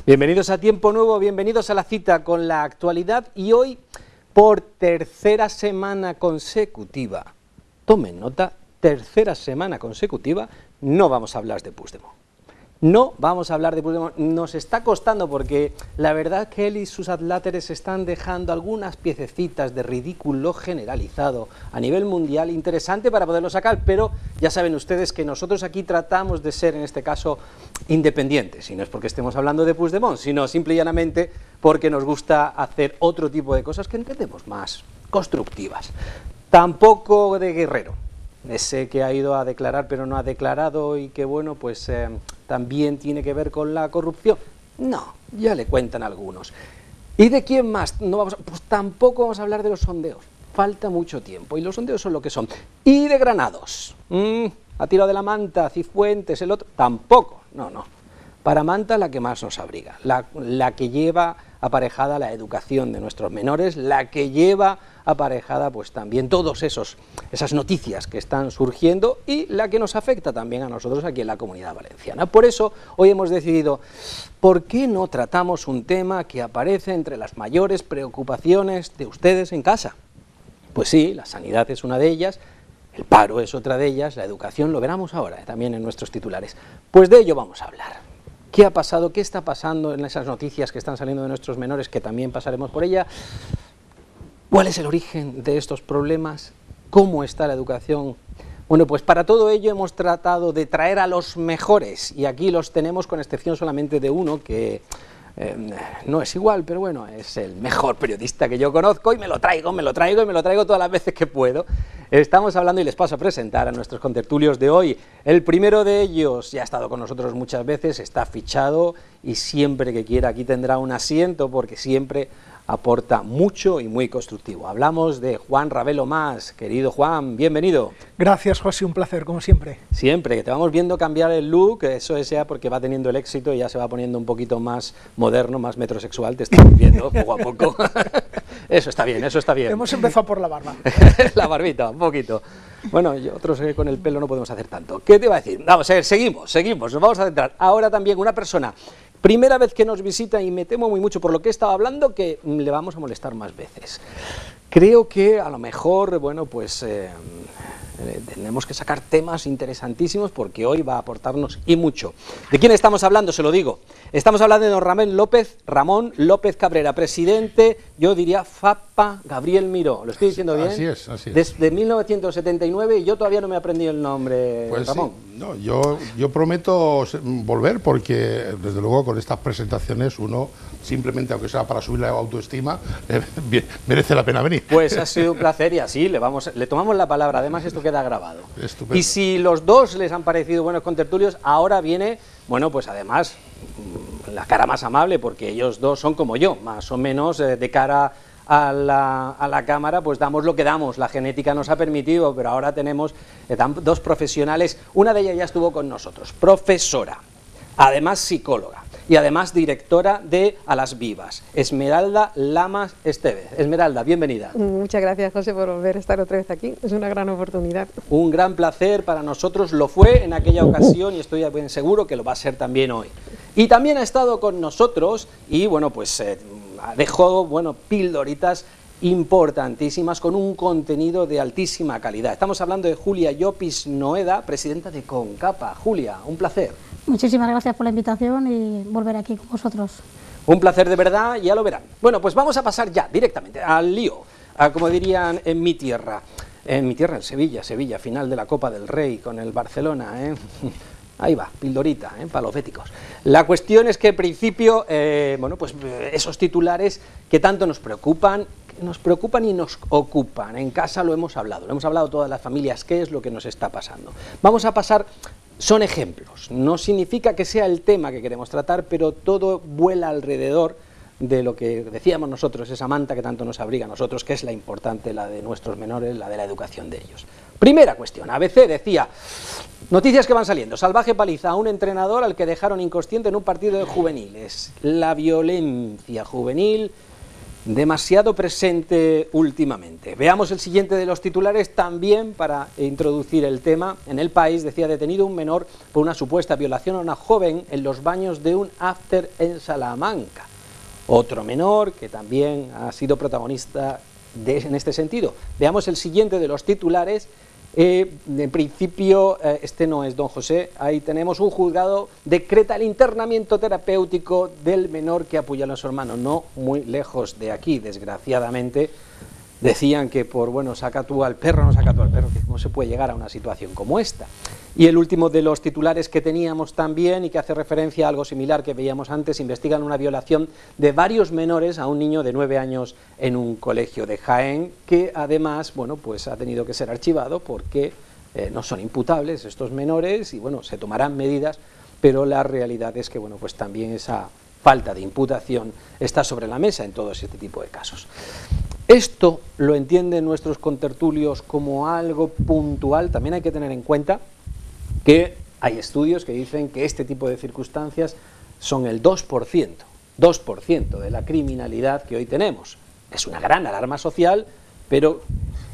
Bienvenidos a Tiempo Nuevo, bienvenidos a la cita con la actualidad y hoy, por tercera semana consecutiva, tomen nota, tercera semana consecutiva, no vamos a hablar de Puigdemont. No vamos a hablar de Puigdemont, nos está costando porque la verdad que él y sus adláteres están dejando algunas piececitas de ridículo generalizado a nivel mundial, interesante para poderlo sacar, pero ya saben ustedes que nosotros aquí tratamos de ser, en este caso, independientes, y no es porque estemos hablando de Puigdemont, sino simple y llanamente porque nos gusta hacer otro tipo de cosas que entendemos más constructivas. Tampoco de Guerrero, ese que ha ido a declarar pero no ha declarado y que bueno, pues también tiene que ver con la corrupción. No, ya le cuentan algunos. ¿Y de quién más? No vamos pues tampoco vamos a hablar de los sondeos, falta mucho tiempo y los sondeos son lo que son. ¿Y de Granados? ¿Ha tirado de la manta, Cifuentes, el otro? Tampoco, no. Para Manta la que más nos abriga, la que lleva aparejada la educación de nuestros menores, la que lleva aparejada pues también todos esas noticias que están surgiendo y la que nos afecta también a nosotros aquí en la Comunidad Valenciana. Por eso hoy hemos decidido, ¿por qué no tratamos un tema que aparece entre las mayores preocupaciones de ustedes en casa? Pues sí, la sanidad es una de ellas, el paro es otra de ellas, la educación lo veremos ahora también en nuestros titulares. Pues de ello vamos a hablar. ¿Qué ha pasado? ¿Qué está pasando en esas noticias que están saliendo de nuestros menores, que también pasaremos por ella? ¿Cuál es el origen de estos problemas? ¿Cómo está la educación? Bueno, pues para todo ello hemos tratado de traer a los mejores, y aquí los tenemos con excepción solamente de uno que no es igual, pero bueno, es el mejor periodista que yo conozco y me lo traigo todas las veces que puedo. Estamos hablando y les paso a presentar a nuestros contertulios de hoy. El primero de ellos ya ha estado con nosotros muchas veces, está fichado y siempre que quiera aquí tendrá un asiento porque siempre aporta mucho y muy constructivo. Hablamos de Juan Ravelo Mas. Querido Juan, bienvenido. Gracias, José, un placer, como siempre. Siempre, que te vamos viendo cambiar el look, eso sea porque va teniendo el éxito y ya se va poniendo un poquito más moderno, más metrosexual, te estamos viendo poco a poco. Eso está bien, eso está bien. Hemos empezado por la barba. La barbita, un poquito. Bueno, otros con el pelo no podemos hacer tanto. ¿Qué te iba a decir? Vamos a ver, seguimos, nos vamos a centrar. Ahora también una persona, primera vez que nos visita y me temo muy mucho por lo que estaba hablando, que le vamos a molestar más veces. Creo que a lo mejor, bueno, pues tenemos que sacar temas interesantísimos porque hoy va a aportarnos y mucho. ¿De quién estamos hablando? Se lo digo. Estamos hablando de don Ramón López Cabrera, presidente, yo diría FAPA Gabriel Miró. ¿Lo estoy diciendo bien? Así es. Desde 1979 y yo todavía no me he aprendido el nombre, pues Ramón. Sí. No, yo prometo volver porque, desde luego, con estas presentaciones uno, simplemente, aunque sea para subir la autoestima, merece la pena venir. Pues ha sido un placer y así le tomamos la palabra, además esto queda grabado. Estupendo. Y si los dos les han parecido buenos contertulios, ahora viene, bueno, pues además, la cara más amable, porque ellos dos son como yo, más o menos de cara a la cámara, pues damos lo que damos, la genética nos ha permitido, pero ahora tenemos dos profesionales, una de ellas ya estuvo con nosotros, profesora, además psicóloga, y además directora de A las Vivas, Esmeralda Lamas Estevez. Esmeralda, bienvenida. Muchas gracias, José, por volver a estar otra vez aquí, es una gran oportunidad. Un gran placer para nosotros, lo fue en aquella ocasión y estoy bien seguro que lo va a ser también hoy. Y también ha estado con nosotros y bueno, pues dejó, bueno, pildoritas importantísimas con un contenido de altísima calidad. Estamos hablando de Julia Llopis Noeda, presidenta de CONCAPA. Julia, un placer. Muchísimas gracias por la invitación y volver aquí con vosotros. Un placer de verdad, ya lo verán. Bueno, pues vamos a pasar ya directamente al lío, como dirían en mi tierra. En Sevilla, final de la Copa del Rey con el Barcelona, Ahí va, pildorita, para los béticos. La cuestión es que en principio, bueno, pues esos titulares que tanto nos preocupan y nos ocupan. En casa lo hemos hablado todas las familias, qué es lo que nos está pasando. Vamos a pasar, son ejemplos, no significa que sea el tema que queremos tratar, pero todo vuela alrededor de lo que decíamos nosotros, esa manta que tanto nos abriga a nosotros, que es la importante, la de nuestros menores, la de la educación de ellos. Primera cuestión, ABC decía, noticias que van saliendo, salvaje paliza a un entrenador al que dejaron inconsciente en un partido de juveniles. La violencia juvenil demasiado presente últimamente. Veamos el siguiente de los titulares también para introducir el tema. En El País decía: detenido un menor por una supuesta violación a una joven en los baños de un after en Salamanca. Otro menor que también ha sido protagonista en este sentido. Veamos el siguiente de los titulares. En principio, este no es don José. Ahí tenemos: un juzgado decreta el internamiento terapéutico del menor que apuñaló a su hermano. No muy lejos de aquí, desgraciadamente. Decían que por, bueno, saca tú al perro, no saca tú al perro, que cómo se puede llegar a una situación como esta. Y el último de los titulares que teníamos también, y que hace referencia a algo similar que veíamos antes: investigan una violación de varios menores a un niño de 9 años en un colegio de Jaén, que además, bueno, pues ha tenido que ser archivado porque no son imputables estos menores y, bueno, se tomarán medidas, pero la realidad es que, bueno, pues también esa falta de imputación está sobre la mesa en todo este tipo de casos. Esto lo entienden nuestros contertulios como algo puntual. También hay que tener en cuenta que hay estudios que dicen que este tipo de circunstancias son el 2% de la criminalidad que hoy tenemos. Es una gran alarma social, pero,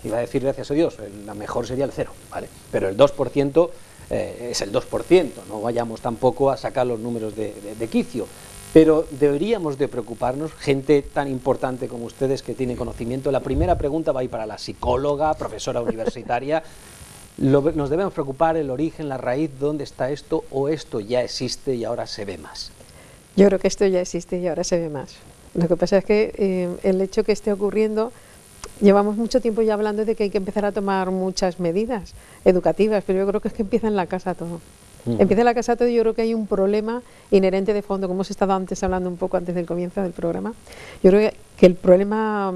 iba a decir gracias a Dios, la mejor sería el 0, ¿vale? Pero el 2% es el 2%, no vayamos tampoco a sacar los números de quicio. Pero deberíamos de preocuparnos, gente tan importante como ustedes que tienen conocimiento. La primera pregunta va a ir para la psicóloga, profesora universitaria. Nos debemos preocupar el origen, la raíz, dónde está esto, o esto ya existe y ahora se ve más. Yo creo que esto ya existe y ahora se ve más. Lo que pasa es que el hecho que esté ocurriendo, llevamos mucho tiempo ya hablando de que hay que empezar a tomar muchas medidas educativas, pero yo creo que es que empieza en la casa todo. Empieza en la casa todo. Yo creo que hay un problema inherente de fondo, como hemos estado antes hablando un poco antes del comienzo del programa. Yo creo que el problema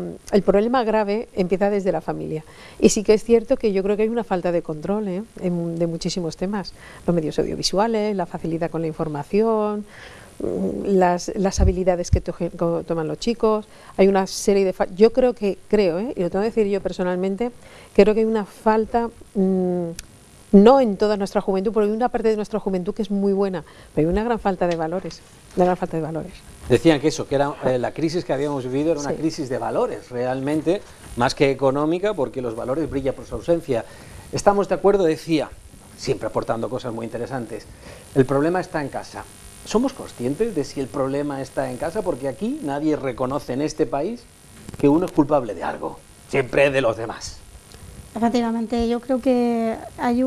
grave empieza desde la familia. Y sí que es cierto que yo creo que hay una falta de control de muchísimos temas. Los medios audiovisuales, la facilidad con la información, las habilidades que toman los chicos. Hay una serie de yo creo, y lo tengo que decir yo personalmente, creo que hay una falta, no en toda nuestra juventud, porque hay una parte de nuestra juventud que es muy buena, pero hay una gran falta de valores, Decían que eso, que era la crisis que habíamos vivido era una crisis de valores, realmente, más que económica, porque los valores brillan por su ausencia. Estamos de acuerdo, decía, siempre aportando cosas muy interesantes. El problema está en casa. ¿Somos conscientes de si el problema está en casa? Porque aquí nadie reconoce en este país que uno es culpable de algo, siempre de los demás. Efectivamente, yo creo que hay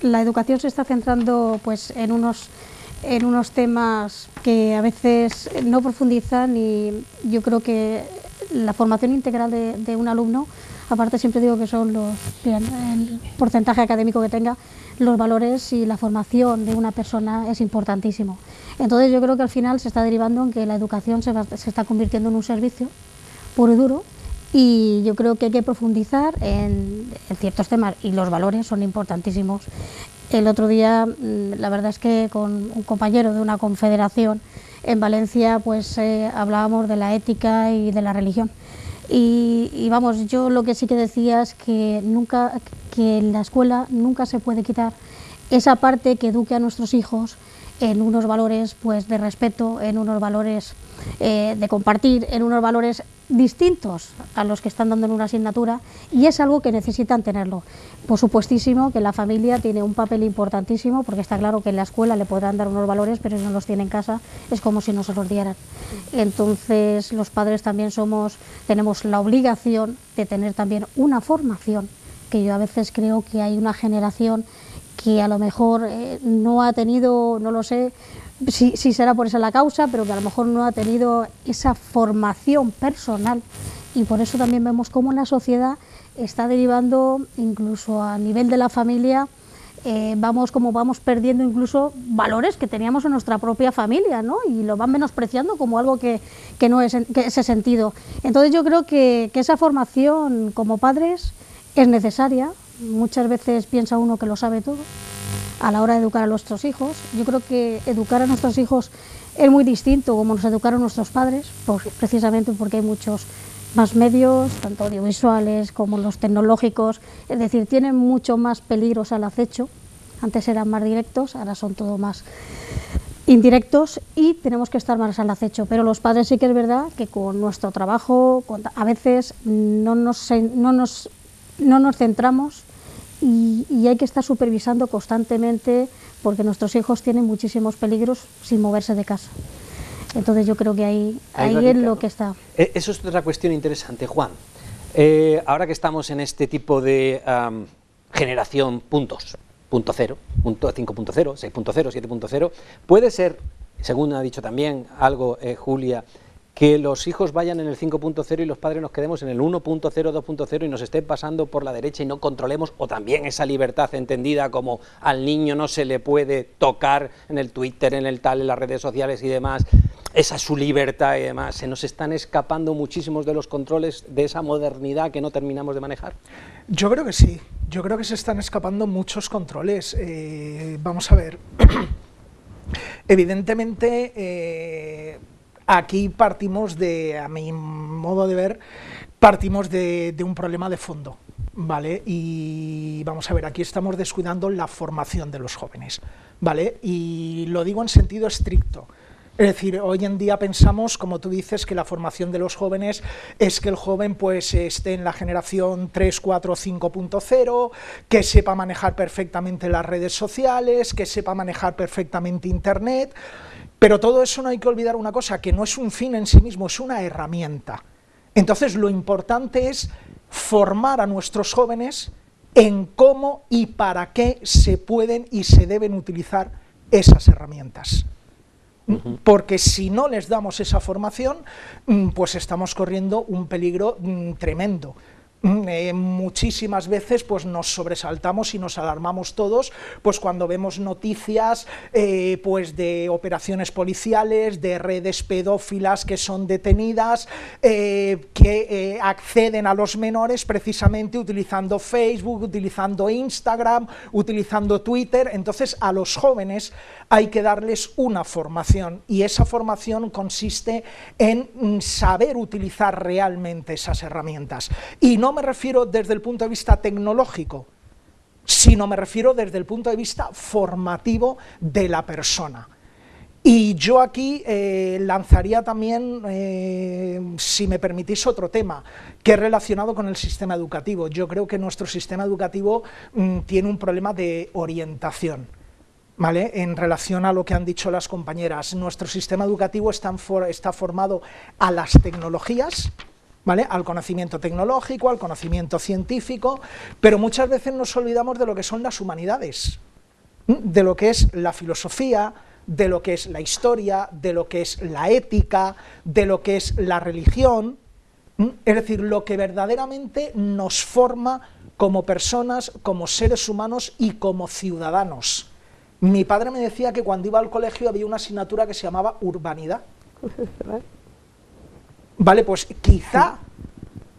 la educación se está centrando pues en unos temas que a veces no profundizan, y yo creo que la formación integral de un alumno, aparte siempre digo que son el porcentaje académico que tenga, los valores y la formación de una persona es importantísimo. Entonces yo creo que al final se está derivando en que la educación se está convirtiendo en un servicio puro y duro, y yo creo que hay que profundizar en ciertos temas, y los valores son importantísimos. El otro día, la verdad es que con un compañero de una confederación en Valencia, pues hablábamos de la ética y de la religión. Y vamos, yo lo que sí que decía es que en la escuela nunca se puede quitar esa parte que eduque a nuestros hijos en unos valores pues de respeto, en unos valores de compartir, en unos valores distintos a los que están dando en una asignatura, y es algo que necesitan tenerlo. Por supuestísimo que la familia tiene un papel importantísimo, porque está claro que en la escuela le podrán dar unos valores, pero si no los tiene en casa es como si no se los dieran. Entonces los padres también tenemos la obligación de tener también una formación, que yo a veces creo que hay una generación que a lo mejor no ha tenido, no lo sé, si será por esa la causa, pero que a lo mejor no ha tenido esa formación personal, y por eso también vemos cómo la sociedad está derivando, incluso a nivel de la familia, vamos perdiendo incluso valores que teníamos en nuestra propia familia, ¿no? Y lo van menospreciando como algo que no es ese sentido. Entonces yo creo que esa formación como padres es necesaria. Muchas veces piensa uno que lo sabe todo a la hora de educar a nuestros hijos. Yo creo que educar a nuestros hijos es muy distinto como nos educaron nuestros padres, precisamente porque hay muchos más medios, tanto audiovisuales como los tecnológicos, es decir, tienen mucho más peligros al acecho. Antes eran más directos, ahora son todo más indirectos y tenemos que estar más al acecho, pero los padres sí que es verdad que con nuestro trabajo a veces no nos centramos y hay que estar supervisando constantemente porque nuestros hijos tienen muchísimos peligros sin moverse de casa. Entonces yo creo que ahí es lo que está. Eso es otra cuestión interesante, Juan. Ahora que estamos en este tipo de generación puntos, punto cero, 5.0, 6.0, 7.0, puede ser, según ha dicho también algo Julia, que los hijos vayan en el 5.0 y los padres nos quedemos en el 1.0, 2.0 y nos estén pasando por la derecha y no controlemos, o también esa libertad entendida como al niño no se le puede tocar en el Twitter, en el tal, en las redes sociales y demás, esa es su libertad y demás, se nos están escapando muchísimos de los controles de esa modernidad que no terminamos de manejar. Yo creo que sí, yo creo que se están escapando muchos controles. Vamos a ver, evidentemente aquí partimos de, a mi modo de ver, partimos de un problema de fondo, ¿vale? Y vamos a ver, aquí estamos descuidando la formación de los jóvenes, ¿vale? Y lo digo en sentido estricto. Es decir, hoy en día pensamos, como tú dices, que la formación de los jóvenes es que el joven pues esté en la generación 3, 4, 5.0, que sepa manejar perfectamente las redes sociales, que sepa manejar perfectamente Internet, pero todo eso no hay que olvidar una cosa, que no es un fin en sí mismo, es una herramienta. Entonces lo importante es formar a nuestros jóvenes en cómo y para qué se pueden y se deben utilizar esas herramientas. Porque si no les damos esa formación, pues estamos corriendo un peligro tremendo. Muchísimas veces pues nos sobresaltamos y nos alarmamos todos pues cuando vemos noticias pues de operaciones policiales, de redes pedófilas que son detenidas, que acceden a los menores precisamente utilizando Facebook, utilizando Instagram, utilizando Twitter. Entonces a los jóvenes hay que darles una formación y esa formación consiste en saber utilizar realmente esas herramientas. Y no me refiero desde el punto de vista tecnológico, sino me refiero desde el punto de vista formativo de la persona. Y yo aquí lanzaría también, si me permitís, otro tema, que es relacionado con el sistema educativo. Yo creo que nuestro sistema educativo tiene un problema de orientación, ¿vale? En relación a lo que han dicho las compañeras. Nuestro sistema educativo está formado a las tecnologías, ¿vale? Al conocimiento tecnológico, al conocimiento científico, pero muchas veces nos olvidamos de lo que son las humanidades, de lo que es la filosofía, de lo que es la historia, de lo que es la ética, de lo que es la religión, es decir, lo que verdaderamente nos forma como personas, como seres humanos y como ciudadanos. Mi padre me decía que cuando iba al colegio había una asignatura que se llamaba urbanidad. Vale, pues quizá,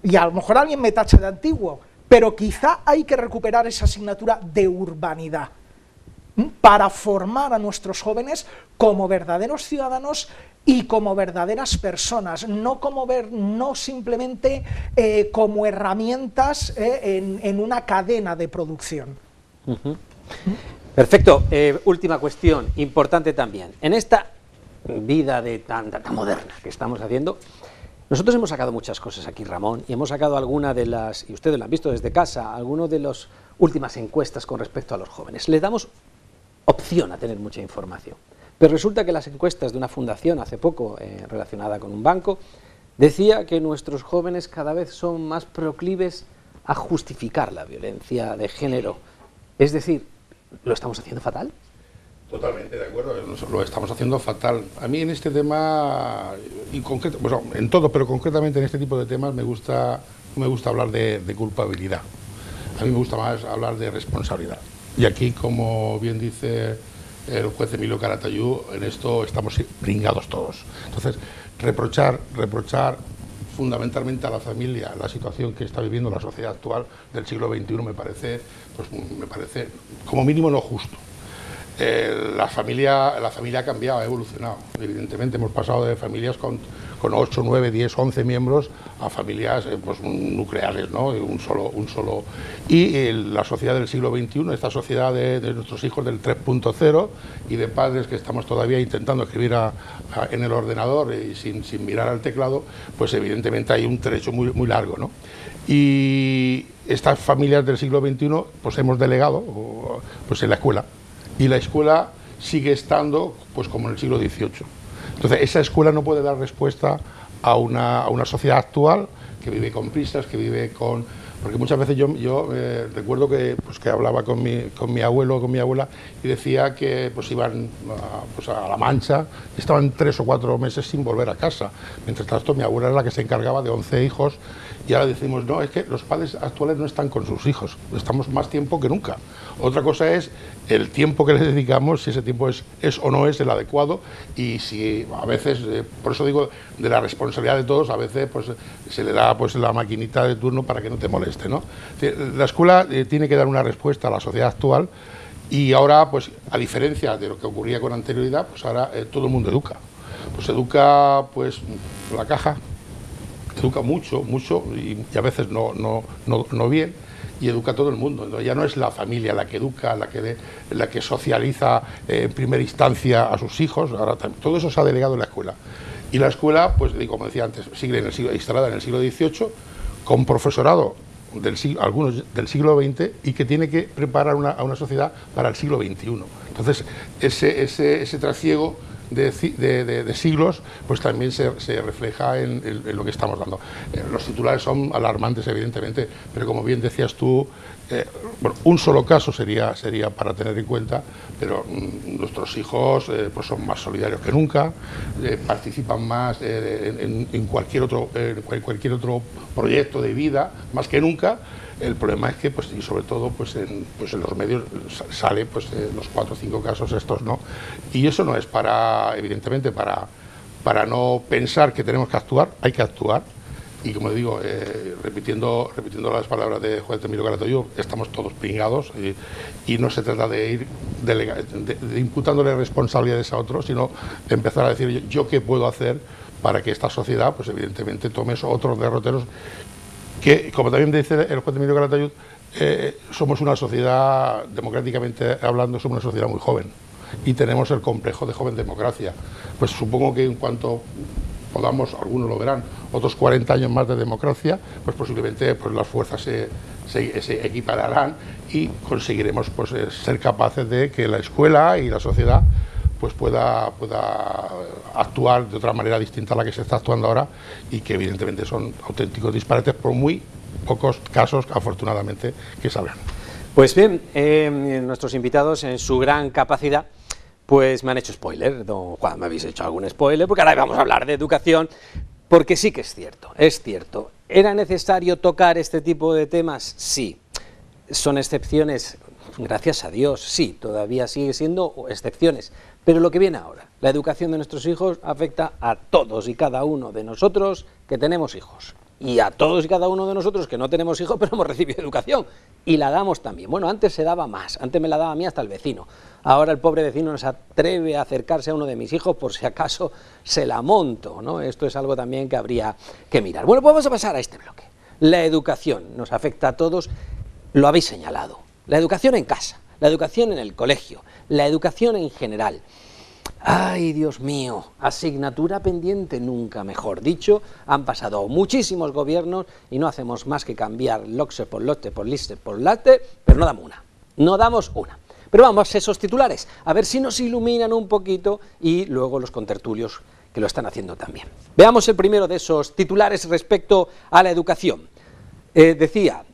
y a lo mejor alguien me tacha de antiguo, pero quizá hay que recuperar esa asignatura de urbanidad para formar a nuestros jóvenes como verdaderos ciudadanos y como verdaderas personas, no simplemente como herramientas en una cadena de producción. Perfecto. Última cuestión, importante también. En esta vida de tan moderna que estamos haciendo, nosotros hemos sacado muchas cosas aquí, Ramón, y hemos sacado alguna de las, y ustedes lo han visto desde casa, algunas de las últimas encuestas con respecto a los jóvenes. Les damos opción a tener mucha información, pero resulta que las encuestas de una fundación hace poco relacionada con un banco decía que nuestros jóvenes cada vez son más proclives a justificar la violencia de género. Es decir, ¿lo estamos haciendo fatal? Totalmente de acuerdo, lo estamos haciendo fatal. A mí en este tema, y concreto, bueno, en todo, pero concretamente en este tipo de temas me gusta hablar de culpabilidad. A mí me gusta más hablar de responsabilidad. Y aquí, como bien dice el juez Emilio Caratayú, en esto estamos pringados todos. Entonces, reprochar fundamentalmente a la familia la situación que está viviendo la sociedad actual del siglo XXI me parece como mínimo no justo. La familia ha cambiado, ha evolucionado. Evidentemente hemos pasado de familias con con 8, 9, 10, 11 miembros a familias pues, nucleares, ¿no? Y la sociedad del siglo XXI, esta sociedad de nuestros hijos del 3.0 y de padres que estamos todavía intentando escribir en el ordenador y sin mirar al teclado, pues evidentemente hay un trecho muy largo, ¿no? Y estas familias del siglo XXI pues hemos delegado pues en la escuela, y la escuela sigue estando pues como en el siglo XVIII. Entonces esa escuela no puede dar respuesta a una sociedad actual que vive con prisas, que vive con... Porque muchas veces yo recuerdo que hablaba con mi abuelo o con mi abuela y decía que pues iban a La Mancha y estaban 3 o 4 meses sin volver a casa. Mientras tanto mi abuela era la que se encargaba de 11 hijos y ahora decimos, no, es que los padres actuales no están con sus hijos, estamos más tiempo que nunca. Otra cosa es el tiempo que les dedicamos, si ese tiempo es o no es el adecuado, y si a veces, por eso digo, de la responsabilidad de todos, a veces pues se le da pues la maquinita de turno para que no te moleste, ¿no? La escuela tiene que dar una respuesta a la sociedad actual, y ahora, pues a diferencia de lo que ocurría con anterioridad, pues ahora todo el mundo educa. Pues educa pues la caja, educa mucho y a veces no bien, y educa a todo el mundo. Entonces ya no es la familia la que educa, la que socializa en primera instancia a sus hijos, ahora todo eso se ha delegado en la escuela. Y la escuela, pues como decía antes, sigue instalada en el siglo XVIII, con profesorado algunos del siglo XX, y que tiene que preparar a una sociedad para el siglo XXI. Entonces ese trasiego de siglos pues también se refleja en lo que estamos dando. Los titulares son alarmantes, evidentemente, pero como bien decías tú, bueno, un solo caso sería para tener en cuenta, pero nuestros hijos pues son más solidarios que nunca, participan más en cualquier otro proyecto de vida más que nunca. El problema es que, pues, y sobre todo, pues en los medios sale pues los 4 o 5 casos estos, ¿no? Y eso no es evidentemente, para no pensar que tenemos que actuar, hay que actuar. Y como digo, repitiendo las palabras de Juan Emilio Calatayud, estamos todos pringados, y no se trata de ir de imputándole responsabilidades a otros, sino de empezar a decir yo qué puedo hacer para que esta sociedad, pues evidentemente, tome esos otros derroteros que, como también dice el Juan Emilio Calatayud, somos una sociedad, democráticamente hablando, somos una sociedad muy joven y tenemos el complejo de joven democracia. Pues supongo que en cuanto podamos, algunos lo verán, otros 40 años más de democracia, pues posiblemente pues las fuerzas se equipararán y conseguiremos pues ser capaces de que la escuela y la sociedad pues pueda actuar de otra manera distinta a la que se está actuando ahora, y que evidentemente son auténticos disparates por muy pocos casos, afortunadamente, que salgan. Pues bien, nuestros invitados, en su gran capacidad, pues me han hecho spoiler. Don Juan, me habéis hecho algún spoiler, porque ahora vamos a hablar de educación, porque sí que es cierto. ¿Era necesario tocar este tipo de temas? Sí. ¿Son excepciones? Gracias a Dios, sí, todavía sigue siendo excepciones. Pero lo que viene ahora, la educación de nuestros hijos, afecta a todos y cada uno de nosotros que tenemos hijos. Y a todos y cada uno de nosotros que no tenemos hijos, pero hemos recibido educación. Y la damos también. Bueno, antes se daba más, antes me la daba a mí hasta el vecino. Ahora el pobre vecino no se atreve a acercarse a uno de mis hijos por si acaso se la monto, ¿no? Esto es algo también que habría que mirar. Bueno, pues vamos a pasar a este bloque. La educación nos afecta a todos, lo habéis señalado. La educación en casa, la educación en el colegio, la educación en general. Ay, Dios mío, asignatura pendiente, nunca mejor dicho. Han pasado muchísimos gobiernos y no hacemos más que cambiar LOCSE por LOTE, por LISTE, por LATE, pero no damos una. Pero vamos a esos titulares, a ver si nos iluminan un poquito, y luego los contertulios que lo están haciendo también. Veamos el primero de esos titulares respecto a la educación. Decía,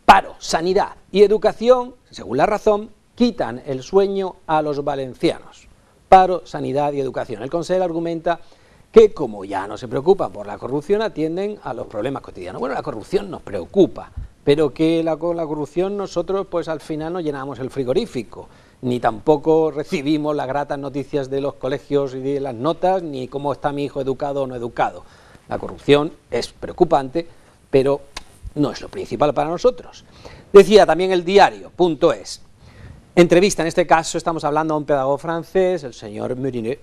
paro, sanidad y educación, según La Razón, quitan el sueño a los valencianos. Paro, sanidad y educación. El Consell argumenta que, como ya no se preocupan por la corrupción, atienden a los problemas cotidianos. Bueno, la corrupción nos preocupa, pero que con la corrupción nosotros pues al final no llenamos el frigorífico, ni tampoco recibimos las gratas noticias de los colegios y de las notas, ni cómo está mi hijo educado o no educado. La corrupción es preocupante, pero no es lo principal para nosotros. Decía también el diario.es, entrevista, en este caso estamos hablando a un pedagogo francés, el señor Murinet,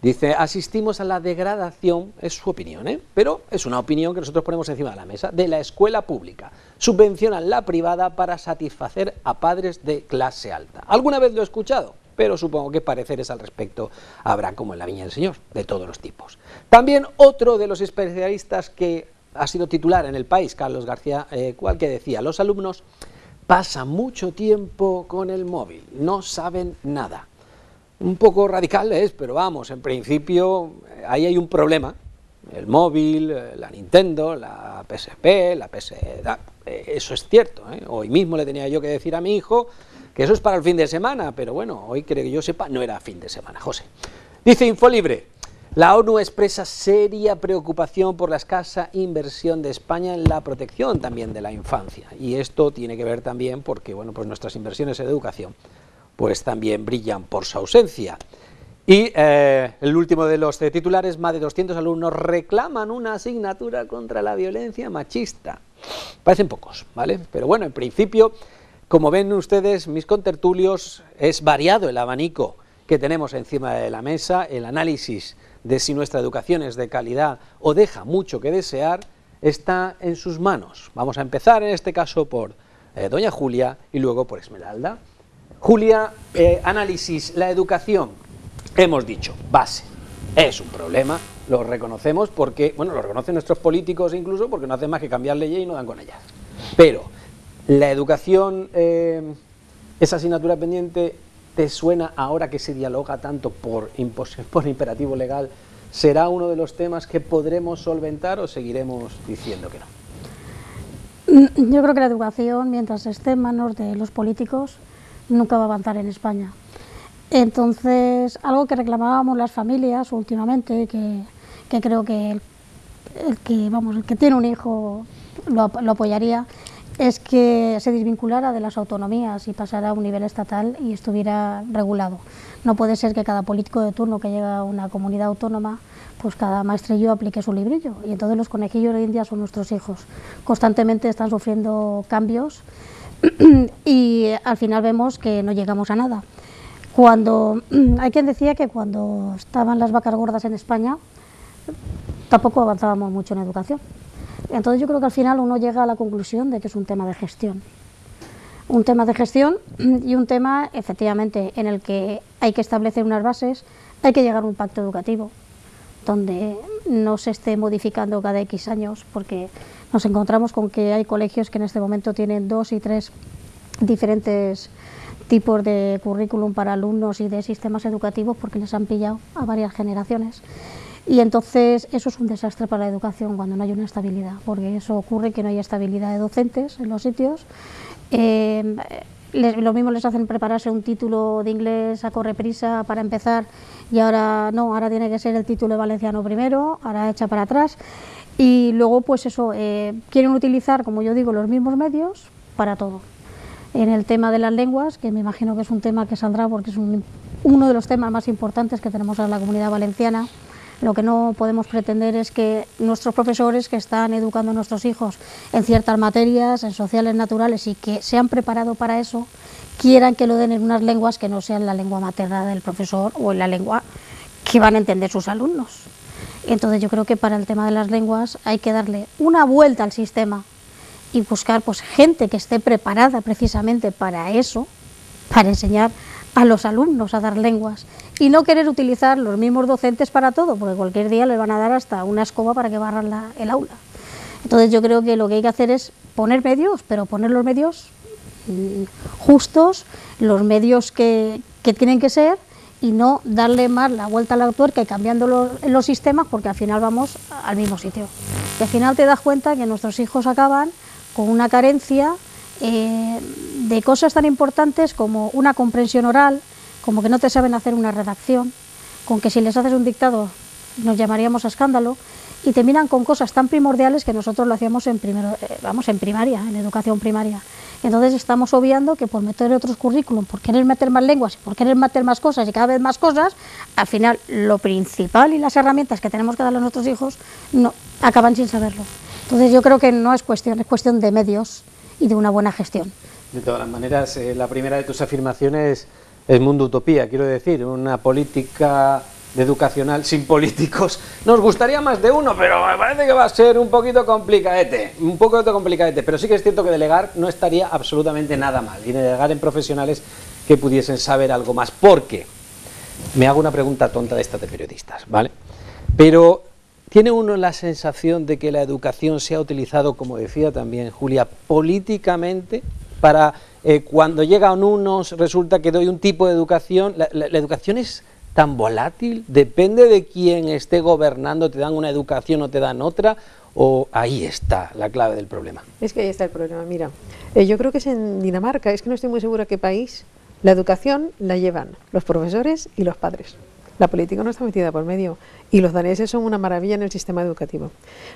Dice, asistimos a la degradación, es su opinión, pero es una opinión que nosotros ponemos encima de la mesa, de la escuela pública. Subvencionan la privada para satisfacer a padres de clase alta. ¿Alguna vez lo he escuchado? Pero supongo que pareceres al respecto habrá, como en la Viña del Señor, de todos los tipos. También otro de los especialistas que ha sido titular en El País, Carlos García, cual que decía, los alumnos pasan mucho tiempo con el móvil, no saben nada. Un poco radical es, pero vamos, en principio ahí hay un problema. El móvil, la Nintendo, la PSP, la PS... Eso es cierto, Hoy mismo le tenía yo que decir a mi hijo que eso es para el fin de semana, pero bueno, hoy creo que yo sepa, no era fin de semana, José. Dice Infolibre, la ONU expresa seria preocupación por la escasa inversión de España en la protección también de la infancia. Y esto tiene que ver también porque, bueno, pues nuestras inversiones en educación pues también brillan por su ausencia. Y el último de los titulares, más de 200 alumnos reclaman una asignatura contra la violencia machista. Parecen pocos, ¿vale? Pero bueno, en principio, como ven ustedes, mis contertulios, es variado el abanico que tenemos encima de la mesa, el análisis de si nuestra educación es de calidad o deja mucho que desear, está en sus manos. Vamos a empezar en este caso por doña Julia y luego por Esmeralda. Julia, análisis, la educación, hemos dicho, base, es un problema, lo reconocemos porque, bueno, lo reconocen nuestros políticos incluso porque no hacen más que cambiar leyes y no dan con ellas. Pero, la educación, esa asignatura pendiente, ¿te suena ahora que se dialoga tanto por imperativo legal? ¿Será uno de los temas que podremos solventar o seguiremos diciendo que no? Yo creo que la educación, mientras esté en manos de los políticos, nunca va a avanzar en España. Entonces, algo que reclamábamos las familias últimamente, que creo que el que tiene un hijo lo apoyaría, es que se desvinculara de las autonomías y pasara a un nivel estatal y estuviera regulado. No puede ser que cada político de turno que llega a una comunidad autónoma, pues cada maestrillo aplique su librillo, y entonces los conejillos de India son nuestros hijos. Constantemente están sufriendo cambios y al final vemos que no llegamos a nada. Hay quien decía que cuando estaban las vacas gordas en España tampoco avanzábamos mucho en educación. Entonces yo creo que al final uno llega a la conclusión de que es un tema de gestión. Un tema de gestión y un tema efectivamente en el que hay que establecer unas bases, hay que llegar a un pacto educativo donde no se esté modificando cada X años, porque nos encontramos con que hay colegios que en este momento tienen 2 y 3 diferentes tipos de currículum para alumnos y de sistemas educativos porque les han pillado a varias generaciones. Y entonces eso es un desastre para la educación cuando no hay una estabilidad, porque eso ocurre que no hay estabilidad de docentes en los sitios. Lo mismo les hacen prepararse un título de inglés a correprisa para empezar y ahora no, ahora tiene que ser el título de valenciano primero, ahora echa para atrás. Y luego pues eso, quieren utilizar, como yo digo, los mismos medios para todo. En el tema de las lenguas, que me imagino que es un tema que saldrá porque es uno de los temas más importantes que tenemos en la Comunidad Valenciana, lo que no podemos pretender es que nuestros profesores que están educando a nuestros hijos en ciertas materias, en sociales naturales y que se han preparado para eso, quieran que lo den en unas lenguas que no sean la lengua materna del profesor o en la lengua que van a entender sus alumnos. Entonces yo creo que para el tema de las lenguas hay que darle una vuelta al sistema y buscar pues gente que esté preparada precisamente para eso, para enseñar a los alumnos a dar lenguas y no querer utilizar los mismos docentes para todo, porque cualquier día les van a dar hasta una escoba para que barran el aula. Entonces yo creo que lo que hay que hacer es poner medios, pero poner los medios justos, los medios que tienen que ser, y no darle más la vuelta a la tuerca y cambiando los sistemas, porque al final vamos al mismo sitio. Y al final te das cuenta que nuestros hijos acaban con una carencia de cosas tan importantes como una comprensión oral, como que no te saben hacer una redacción, con que si les haces un dictado nos llamaríamos a escándalo, y terminan con cosas tan primordiales que nosotros lo hacíamos en primaria, en educación primaria. Entonces estamos obviando que por meter otros currículum, por querer meter más lenguas, por querer meter más cosas y cada vez más cosas, al final lo principal y las herramientas que tenemos que darle a nuestros hijos no acaban sin saberlo. Entonces yo creo que no es cuestión, es cuestión de medios y de una buena gestión. De todas las maneras, la primera de tus afirmaciones es mundo utopía, quiero decir, una política educacional sin políticos. Nos gustaría más de uno, pero me parece que va a ser un poquito complicadete, pero sí que es cierto que delegar no estaría absolutamente nada mal, y delegar en profesionales que pudiesen saber algo más, porque me hago una pregunta tonta de estas de periodistas, ¿vale? Pero ¿tiene uno la sensación de que la educación se ha utilizado, como decía también Julia, políticamente para cuando llegan unos resulta que doy un tipo de educación? La educación es tan volátil, depende de quién esté gobernando, te dan una educación o te dan otra, o ahí está la clave del problema. Es que ahí está el problema, mira, yo creo que es en Dinamarca, es que no estoy muy segura qué país, la educación la llevan los profesores y los padres. La política no está metida por medio, y los daneses son una maravilla en el sistema educativo,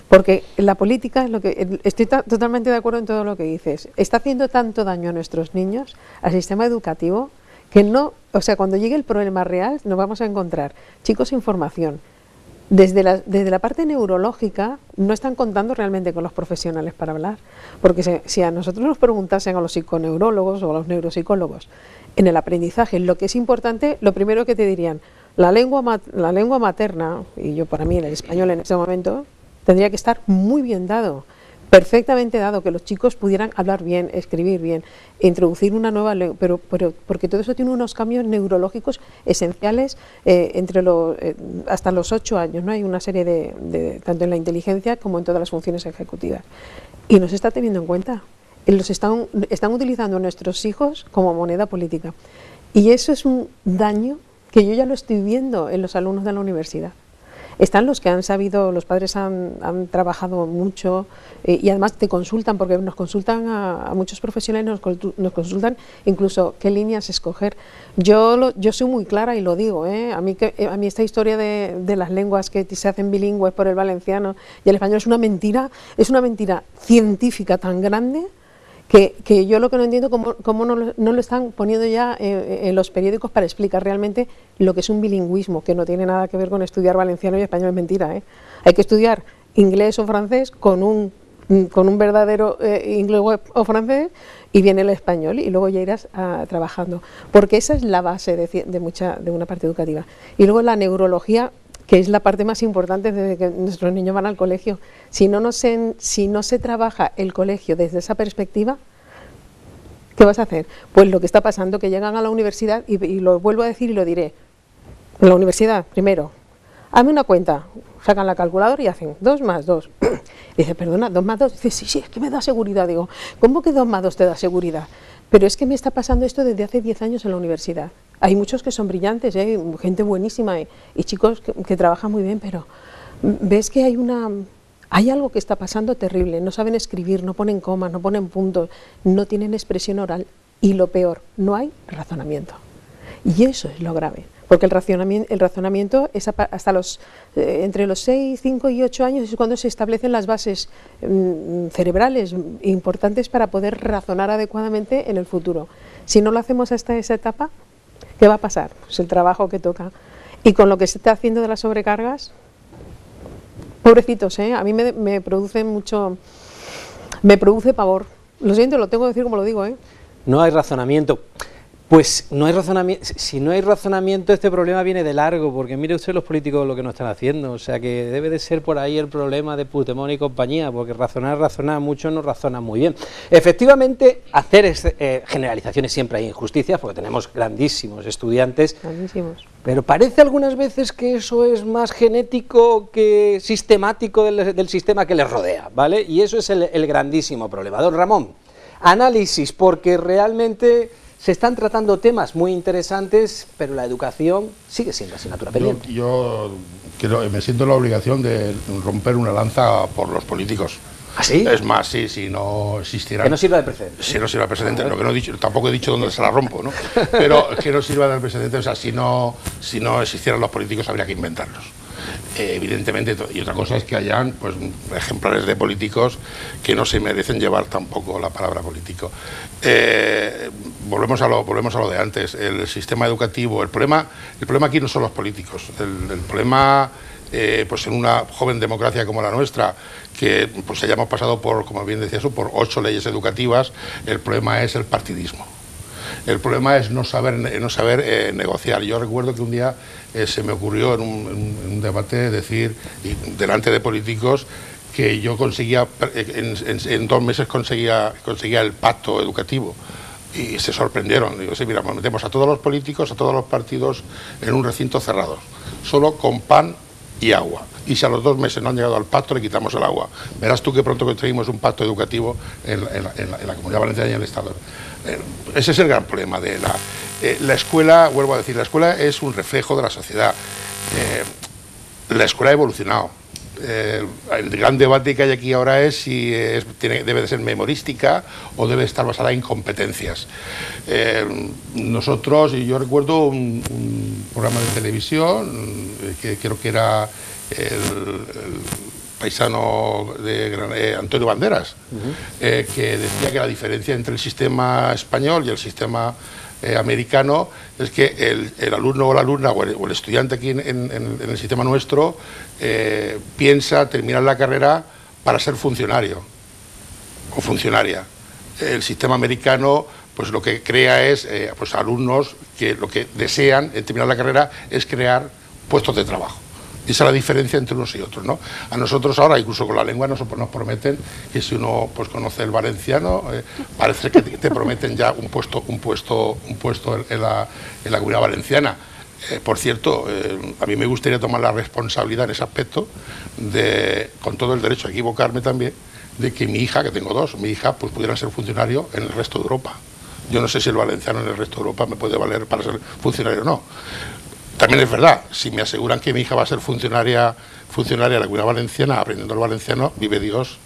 porque la política es lo que, estoy totalmente de acuerdo en todo lo que dices, está haciendo tanto daño a nuestros niños, al sistema educativo, que no, o sea, cuando llegue el problema real nos vamos a encontrar chicos sin formación. Desde la parte neurológica no están contando realmente con los profesionales para hablar, porque si a nosotros nos preguntasen a los psiconeurólogos o a los neuropsicólogos en el aprendizaje lo que es importante, lo primero que te dirían, la lengua materna, y yo para mí el español en ese momento, tendría que estar muy bien dado, perfectamente dado, que los chicos pudieran hablar bien, escribir bien, introducir una nueva lengua, pero porque todo eso tiene unos cambios neurológicos esenciales hasta los 8 años, ¿no? Hay una serie tanto en la inteligencia como en todas las funciones ejecutivas. Y no se está teniendo en cuenta. Están utilizando a nuestros hijos como moneda política. Y eso es un daño que yo ya lo estoy viendo en los alumnos de la universidad. Están los que han sabido, los padres han trabajado mucho y además te consultan, porque nos consultan a muchos profesionales, nos consultan incluso qué líneas escoger. Yo soy muy clara y lo digo, a mí esta historia de las lenguas que se hacen bilingües por el valenciano y el español es una mentira científica tan grande, que yo lo que no entiendo cómo no lo están poniendo ya en los periódicos para explicar realmente lo que es un bilingüismo, que no tiene nada que ver con estudiar valenciano y español, es mentira, Hay que estudiar inglés o francés con un verdadero inglés o francés, y viene el español y luego ya irás trabajando, porque esa es la base de una parte educativa. Y luego la neurología, que es la parte más importante desde que nuestros niños van al colegio. Si no se trabaja el colegio desde esa perspectiva, ¿qué vas a hacer? Pues lo que está pasando, que llegan a la universidad, y lo vuelvo a decir y lo diré, en la universidad, primero, hazme una cuenta, sacan la calculadora y hacen 2 más 2. Dice, perdona, 2 más 2, dice, sí, es que me da seguridad. Digo, ¿cómo que 2 más 2 te da seguridad? Pero es que me está pasando esto desde hace 10 años en la universidad. Hay muchos que son brillantes, gente buenísima y chicos que trabajan muy bien, pero ves que hay algo que está pasando terrible. No saben escribir, no ponen comas, no ponen puntos, no tienen expresión oral, y lo peor, no hay razonamiento. Y eso es lo grave, porque el razonamiento es hasta entre los 6, 5 y 8 años es cuando se establecen las bases cerebrales importantes para poder razonar adecuadamente en el futuro. Si no lo hacemos hasta esa etapa, ¿qué va a pasar? Pues el trabajo que toca. Y con lo que se está haciendo de las sobrecargas, pobrecitos, a mí me produce pavor. Lo siento, lo tengo que decir como lo digo, No hay razonamiento. Pues no hay razonamiento. Si no hay razonamiento, este problema viene de largo, porque mire usted los políticos lo que no están haciendo, o sea que debe de ser por ahí el problema de Puigdemont y compañía, porque razonar, muchos no razonan muy bien. Efectivamente, hacer generalizaciones siempre hay injusticias, porque tenemos grandísimos estudiantes, pero parece algunas veces que eso es más genético que sistemático del sistema que les rodea, ¿vale? Y eso es el grandísimo problema. Don Ramón, análisis, porque realmente se están tratando temas muy interesantes, pero la educación sigue siendo asignatura pendiente. Yo me siento la obligación de romper una lanza por los políticos. ¿Ah, sí? Es más, sí, si no existiera... Que no sirva de precedente. Si no sirva de precedente, lo que no he dicho, tampoco he dicho dónde se la rompo, ¿no? Pero que no sirva de precedente, o sea, si no existieran los políticos habría que inventarlos. Evidentemente, y otra cosa es que hayan pues ejemplares de políticos que no se merecen llevar tampoco la palabra político. Volvemos a lo de antes, el sistema educativo, el problema aquí no son los políticos, el problema pues en una joven democracia como la nuestra, que pues hayamos pasado por, como bien decías tú, por 8 leyes educativas, el problema es el partidismo. El problema es no saber negociar. Yo recuerdo que un día se me ocurrió en un debate decir, delante de políticos, que yo conseguía, en 2 meses conseguía el pacto educativo. Y se sorprendieron. Digo, sí, mira, metemos a todos los políticos, a todos los partidos en un recinto cerrado, solo con pan y agua. Y si a los 2 meses no han llegado al pacto, le quitamos el agua. Verás tú que pronto conseguimos un pacto educativo en la Comunidad Valenciana y en el Estado. Ese es el gran problema de la escuela. Vuelvo a decir, la escuela es un reflejo de la sociedad. La escuela ha evolucionado. El gran debate que hay aquí ahora es si debe de ser memorística o debe estar basada en competencias. Nosotros, y yo recuerdo un programa de televisión, que creo que era el paisano de Antonio Banderas, que decía que la diferencia entre el sistema español y el sistema americano es que el alumno o la alumna o el estudiante aquí en el sistema nuestro piensa terminar la carrera para ser funcionario o funcionaria. El sistema americano pues lo que crea es pues alumnos que lo que desean en terminar la carrera es crear puestos de trabajo. Esa es la diferencia entre unos y otros, ¿no? A nosotros ahora, incluso con la lengua, nos prometen que si uno pues conoce el valenciano, parece que te prometen ya un puesto en la Comunidad Valenciana. Por cierto, a mí me gustaría tomar la responsabilidad en ese aspecto, con todo el derecho a equivocarme también, de que mi hija, que tengo 2, mi hija pues pudiera ser funcionario en el resto de Europa. Yo no sé si el valenciano en el resto de Europa me puede valer para ser funcionario o no. También es verdad, si me aseguran que mi hija va a ser funcionaria de la Comunidad Valenciana, aprendiendo el valenciano, vive Dios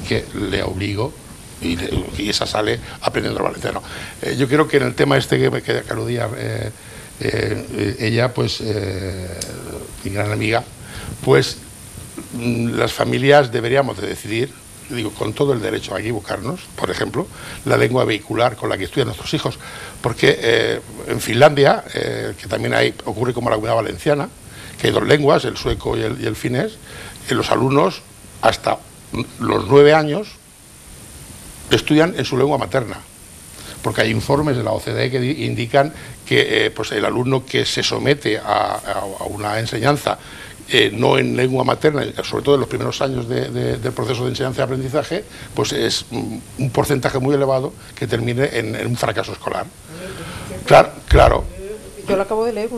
que le obligo y esa sale aprendiendo el valenciano. Yo creo que en el tema este que aludía ella, pues mi gran amiga, pues las familias deberíamos de decidir, digo, con todo el derecho a equivocarnos, por ejemplo, la lengua vehicular con la que estudian nuestros hijos, porque en Finlandia, que también ocurre como la Comunidad Valenciana, que hay 2 lenguas, el sueco y el finés, los alumnos hasta los 9 años estudian en su lengua materna, porque hay informes de la OCDE que indican que pues el alumno que se somete a una enseñanza no en lengua materna, sobre todo en los primeros años del proceso de enseñanza y aprendizaje, pues es un porcentaje muy elevado que termine en un fracaso escolar. Claro. Yo lo acabo de leer,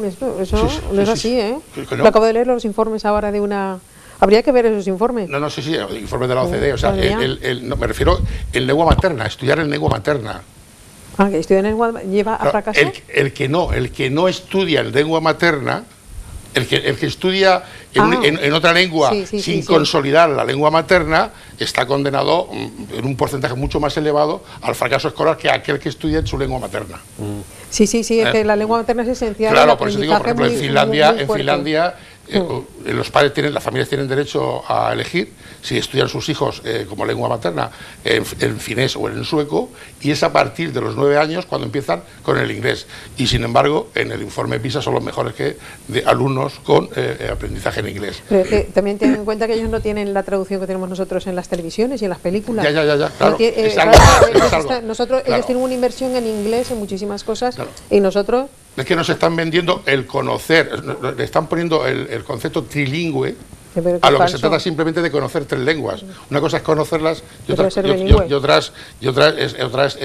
eso sí, no es así, ¿eh? ¿No? Lo acabo de leer los informes ahora de una... Habría que ver esos informes. No, sí, informes de la OCDE, o sea, no, me refiero en lengua materna, estudiar en lengua materna. Ah, que estudiar en lengua lleva a fracaso. El que no estudia en lengua materna, el que estudia en otra lengua sin consolidar la lengua materna, está condenado en un porcentaje mucho más elevado al fracaso escolar que aquel que estudia en su lengua materna. Sí, es que la lengua materna es esencial. Claro, por eso digo, por ejemplo, en Finlandia las familias tienen derecho a elegir si estudian sus hijos como lengua materna en finés o en sueco, y es a partir de los 9 años cuando empiezan con el inglés. Y sin embargo, en el informe PISA son los mejores de alumnos con aprendizaje en inglés. Pero es que también ten en cuenta que ellos no tienen la traducción que tenemos nosotros en las televisiones y en las películas. Ya, claro. Ellos tienen una inversión en inglés en muchísimas cosas, y nosotros... Es que nos están vendiendo el conocer, le están poniendo el concepto trilingüe a lo que se trata simplemente de conocer 3 lenguas. Una cosa es conocerlas y otra es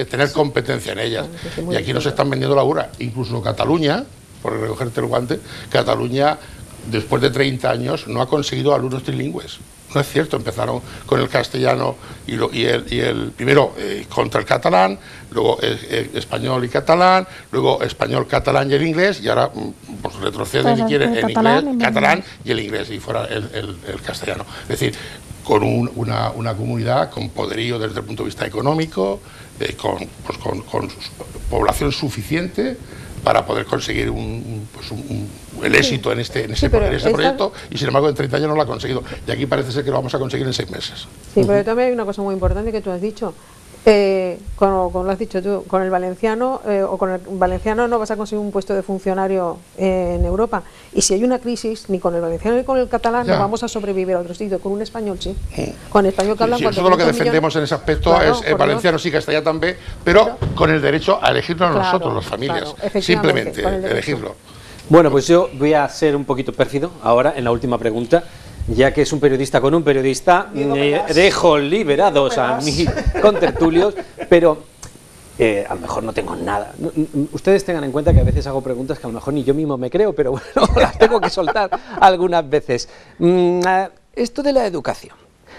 tener competencia en ellas. Y aquí nos están vendiendo la burra. Incluso Cataluña, por recogerte el guante, Cataluña después de 30 años no ha conseguido alumnos trilingües. No es cierto, empezaron con el castellano y el primero contra el catalán, luego español y catalán, luego español, catalán y el inglés, y ahora pues retroceden si quieren en inglés, catalán y el inglés, y fuera el castellano. Es decir, con una comunidad con poderío desde el punto de vista económico, con población suficiente para poder conseguir el éxito en este proyecto, y sin embargo en 30 años no lo ha conseguido, y aquí parece ser que lo vamos a conseguir en 6 meses. Sí, pero también hay una cosa muy importante que tú has dicho. Como lo has dicho tú, con el valenciano o con el valenciano no vas a conseguir un puesto de funcionario en Europa. Y si hay una crisis, ni con el valenciano ni con el catalán no vamos a sobrevivir a otro sitio. Con un español sí. Con el español que hablan todo lo que defendemos en ese aspecto claro, es el valenciano sí, castellano también, pero con el derecho a elegirnos claro, nosotros, las familias. Simplemente elegirlo. Bueno, pues yo voy a ser un poquito pérfido ahora en la última pregunta. Ya que es un periodista con un periodista, dejo liberados a mis contertulios, pero a lo mejor no tengo nada. Ustedes tengan en cuenta que a veces hago preguntas que a lo mejor ni yo mismo me creo, pero bueno, las tengo que soltar algunas veces. Esto de la educación,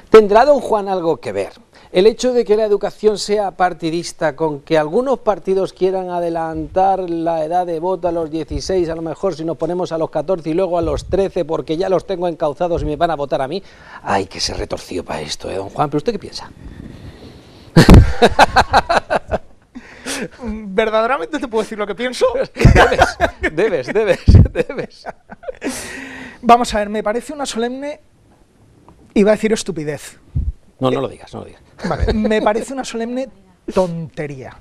¿tendrá don Juan algo que ver? El hecho de que la educación sea partidista, con que algunos partidos quieran adelantar la edad de voto a los 16, a lo mejor si nos ponemos a los 14 y luego a los 13 porque ya los tengo encauzados y me van a votar a mí. Ay, que se retorció para esto, don Juan, ¿pero usted qué piensa? ¿Verdaderamente te puedo decir lo que pienso? Debes. Vamos a ver, me parece una solemne, iba a decir estupidez. No lo digas. Vale, me parece una solemne tontería.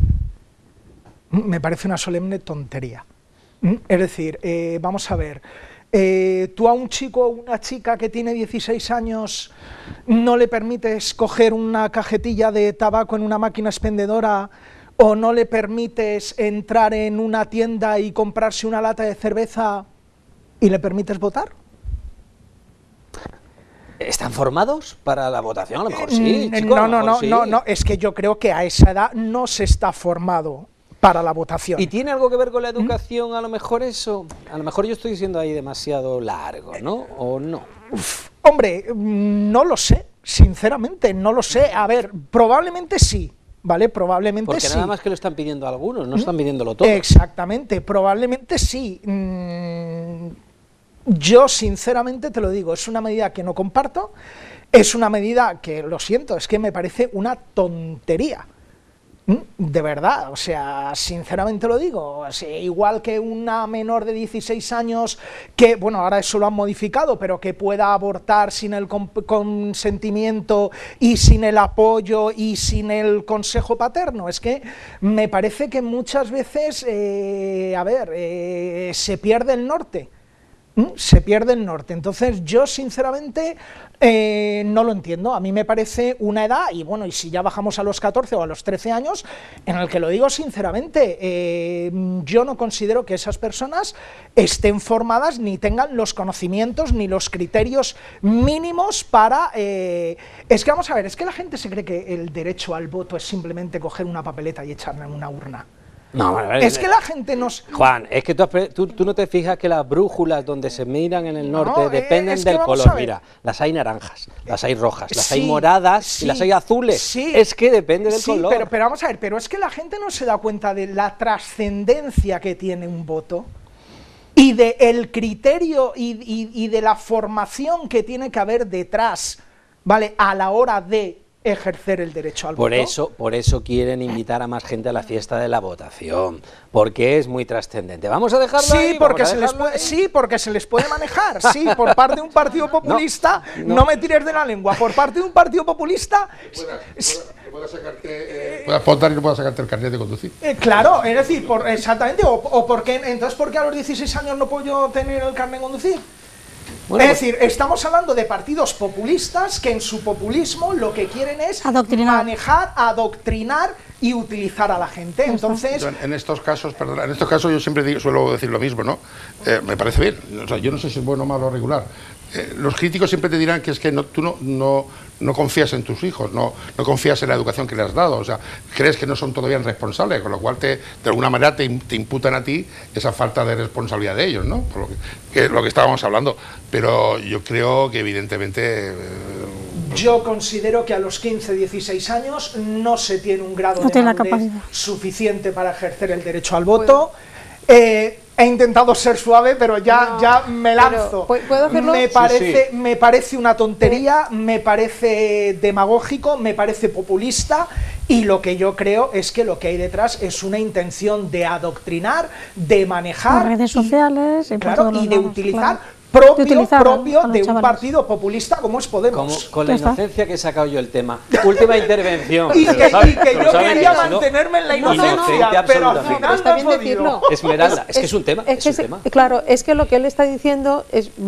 Me parece una solemne tontería. Es decir, vamos a ver, tú a un chico o una chica que tiene 16 años no le permites coger una cajetilla de tabaco en una máquina expendedora o no le permites entrar en una tienda y comprarse una lata de cerveza y le permites votar. ¿Están formados para la votación? A lo mejor sí, chico, no, es que yo creo que a esa edad no se está formado para la votación. ¿Y tiene algo que ver con la educación? A lo mejor eso, a lo mejor yo estoy diciendo ahí demasiado largo, ¿no? ¿O no? Hombre, no lo sé, sinceramente, no lo sé. A ver, probablemente sí. ¿Vale? Probablemente porque sí. Porque nada más que lo están pidiendo algunos, no están pidiéndolo todo. Exactamente, probablemente sí. Yo sinceramente te lo digo, es una medida que no comparto, es una medida que, lo siento, es que me parece una tontería. De verdad, o sea, sinceramente lo digo, o sea, igual que una menor de 16 años que, bueno, ahora eso lo han modificado, pero que pueda abortar sin el consentimiento y sin el apoyo y sin el consejo paterno, es que me parece que muchas veces, se pierde el norte. Se pierde el norte, entonces yo sinceramente no lo entiendo, a mí me parece una edad, y bueno, y si ya bajamos a los 14 o a los 13 años, en el que lo digo sinceramente, yo no considero que esas personas estén formadas ni tengan los conocimientos ni los criterios mínimos para... Es que vamos a ver, es que la gente se cree que el derecho al voto es simplemente coger una papeleta y echarla en una urna. No, es que la gente nos... Juan, es que tú no te fijas que las brújulas donde se miran en el norte dependen del color. Mira, las hay naranjas, las hay rojas, las hay moradas y las hay azules. Sí, es que depende del color. Pero vamos a ver, pero es que la gente no se da cuenta de la trascendencia que tiene un voto y del criterio y de la formación que tiene que haber detrás, ¿vale? A la hora de ejercer el derecho al voto. Por eso quieren invitar a más gente a la fiesta de la votación, porque es muy trascendente. Vamos a dejarlo ahí. Sí, porque se les puede manejar. Sí, por parte de un partido populista, no me tires de la lengua. Por parte de un partido populista, puedas votar y no puedas sacarte el carnet de conducir. Claro, es decir, exactamente. O entonces, ¿por qué a los 16 años no puedo yo tener el carnet de conducir? Bueno, es decir, estamos hablando de partidos populistas que en su populismo lo que quieren es manejar, adoctrinar y utilizar a la gente. Entonces, en estos casos, yo siempre suelo decir lo mismo, ¿no? Me parece bien. O sea, yo no sé si es bueno, malo o regular. Los críticos siempre te dirán que es que tú no confías en tus hijos, no confías en la educación que le has dado, o sea, crees que no son todavía responsables, con lo cual de alguna manera te imputan a ti esa falta de responsabilidad de ellos, ¿no? Por que es lo que estábamos hablando, pero yo creo que evidentemente... Yo considero que a los 15, 16 años no se tiene un grado de madurez suficiente para ejercer el derecho al voto. He intentado ser suave, pero ya me lanzo. ¿Puedo hacerlo? Me parece una tontería, me parece demagógico, me parece populista, y lo que yo creo es que lo que hay detrás es una intención de adoctrinar, de manejar, por redes sociales y de utilizar propio utilizar a de los un chavales. partido populista como es Podemos. Con la Ya está. inocencia que he sacado yo el tema. Última intervención. Y se lo que, sabe, y que se lo yo sabe, quería si no, mantenerme en la inocente inocencia, pero al absolutamente. final Está no he bien podido. decirlo. Esmeralda, es que es un tema. Es Es que un tema. claro, es que lo que él está diciendo,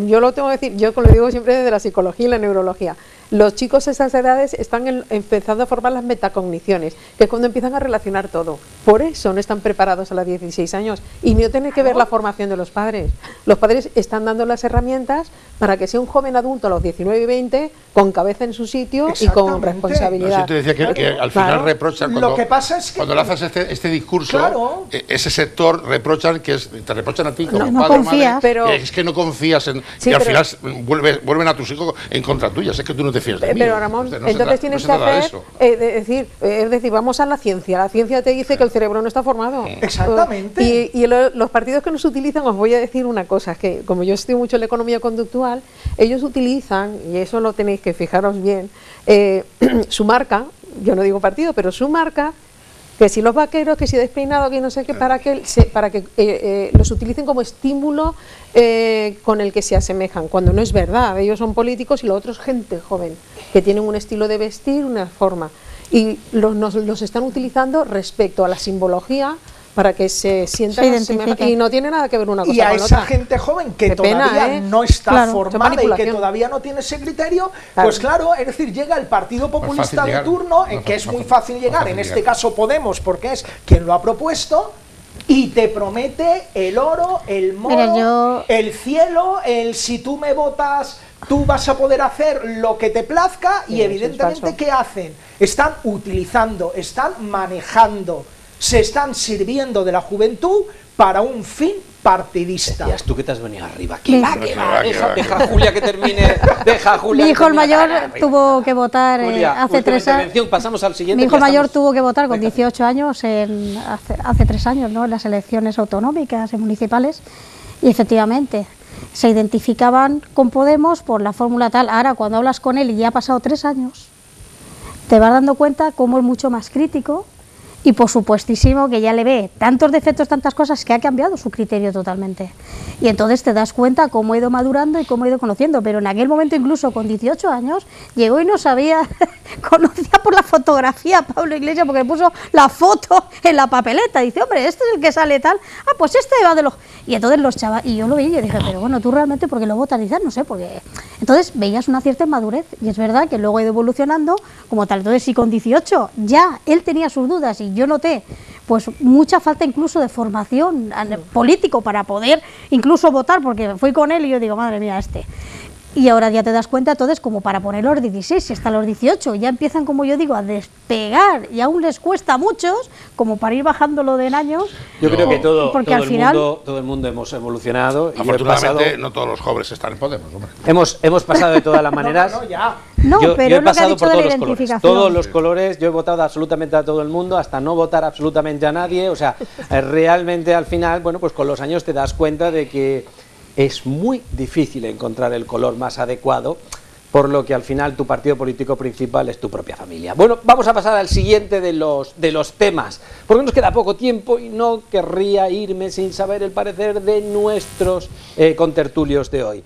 yo lo tengo que decir, yo lo digo siempre desde la psicología y la neurología. Los chicos de esas edades están empezando a formar las metacogniciones, que es cuando empiezan a relacionar todo. Por eso no están preparados a los 16 años. Y no tiene que ver la formación de los padres. Los padres están dando las herramientas para que sea un joven adulto a los 19 y 20 con cabeza en su sitio y con Exactamente. responsabilidad. Así te decía que al final Claro. reprochan Lo cuando, que pasa es que- cuando le haces este discurso, Claro. Ese sector reprochan te reprochan a ti como No padre o confías. madre, Pero- que es que no confías en Sí, y al pero- final vuelven a tus hijos en contra tuya, es que tú no te fías de mí. Pero Ramón, No se entonces tra- tienes no se que trata de hacer, eso. es decir, vamos a la ciencia. La ciencia te dice que el cerebro no está formado. Exactamente. Y los partidos que nos utilizan, os voy a decir una cosa, es que como yo estudio mucho en la economía conductual, ellos utilizan, y eso lo tenéis que fijaros bien, su marca, yo no digo partido, pero su marca, que si los vaqueros, que si despeinado, que no sé qué, para que los utilicen como estímulo con el que se asemejan, cuando no es verdad. Ellos son políticos y lo otro es gente joven, que tienen un estilo de vestir, una forma. Y los están utilizando respecto a la simbología para que se sientan Se asemejan. identifiquen. Y no tiene nada que ver una cosa Y a con esa otra. gente joven que Qué pena, todavía ¿eh? no está Claro, formada y que manipulación. todavía no tiene ese criterio, Claro. pues claro, es decir, llega el partido populista fácil de llegar. turno, en Más que es fácil, muy más fácil llegar, fácil en este llegar. caso Podemos, porque es quien lo ha propuesto, y te promete el oro, el moro, Mira, yo- el cielo, el si tú me votas, tú vas a poder hacer lo que te plazca, Sí, y eso es evidentemente, falso. ¿qué hacen? Están utilizando, están manejando, se están sirviendo de la juventud para un fin partidista. Decías tú que te has venido arriba. Sí. ¿Qué va, qué va? Deja a Julia que termine. Deja a Julia Mi que hijo el termine. mayor tuvo que votar Julia, hace última 3 años. intervención, pasamos al siguiente. Mi hijo que ya mayor estamos- tuvo que votar con Venga. 18 años hace 3 años, ¿no? En las elecciones autonómicas y municipales, y efectivamente se identificaban con Podemos por la fórmula tal. Ahora, cuando hablas con él y ya ha pasado 3 años, te vas dando cuenta cómo es mucho más crítico y por supuestísimo que ya le ve tantos defectos, tantas cosas, que ha cambiado su criterio totalmente. Y entonces te das cuenta cómo ha ido madurando y cómo ha ido conociendo, pero en aquel momento, incluso con 18 años, llegó y no sabía, conocía por la fotografía a Pablo Iglesias porque le puso la foto en la papeleta, dice, hombre, este es el que sale tal, pues este va de los... Y entonces los chavales, y yo lo vi y yo dije, pero bueno, tú realmente, ¿por qué lo votas? Dices, no sé, porque... Entonces veías una cierta inmadurez, y es verdad que luego ha ido evolucionando como tal. Entonces, si con 18 ya él tenía sus dudas y yo noté pues mucha falta incluso de formación político para poder incluso votar, porque fui con él y yo digo, madre mía, y ahora ya te das cuenta, entonces, como para poner los 16, si hasta los 18 ya empiezan, como yo digo, a despegar y aún les cuesta a muchos, como para ir bajándolo de en años. Yo creo que Porque todo al el final- todo el mundo hemos evolucionado. Y yo he Afortunadamente, pasado- no todos los jóvenes están en Podemos, hombre. hemos pasado de todas las maneras. No, ya. No, yo pero he es lo que ha pasado dicho por de la todos los colores. identificación. Todos los colores, yo he votado absolutamente a todo el mundo, hasta no votar absolutamente a nadie. O sea, realmente al final, bueno, pues con los años te das cuenta de que es muy difícil encontrar el color más adecuado, por lo que al final tu partido político principal es tu propia familia. Bueno, vamos a pasar al siguiente de los temas, porque nos queda poco tiempo y no querría irme sin saber el parecer de nuestros contertulios de hoy.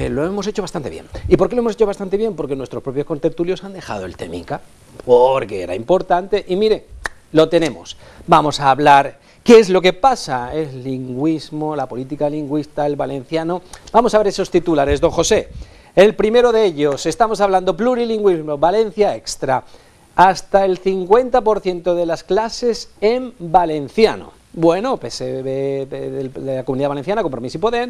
Lo hemos hecho bastante bien. ¿Y por qué lo hemos hecho bastante bien? Porque nuestros propios contertulios han dejado el temica, porque era importante, y mire, lo tenemos. Vamos a hablar, ¿qué es lo que pasa? El lingüismo, la política lingüista, el valenciano. Vamos a ver esos titulares, don José. El primero de ellos, estamos hablando plurilingüismo, Valencia Extra. Hasta el 50% de las clases en valenciano. Bueno, PSB de la Comunidad Valenciana, Compromís y Podem,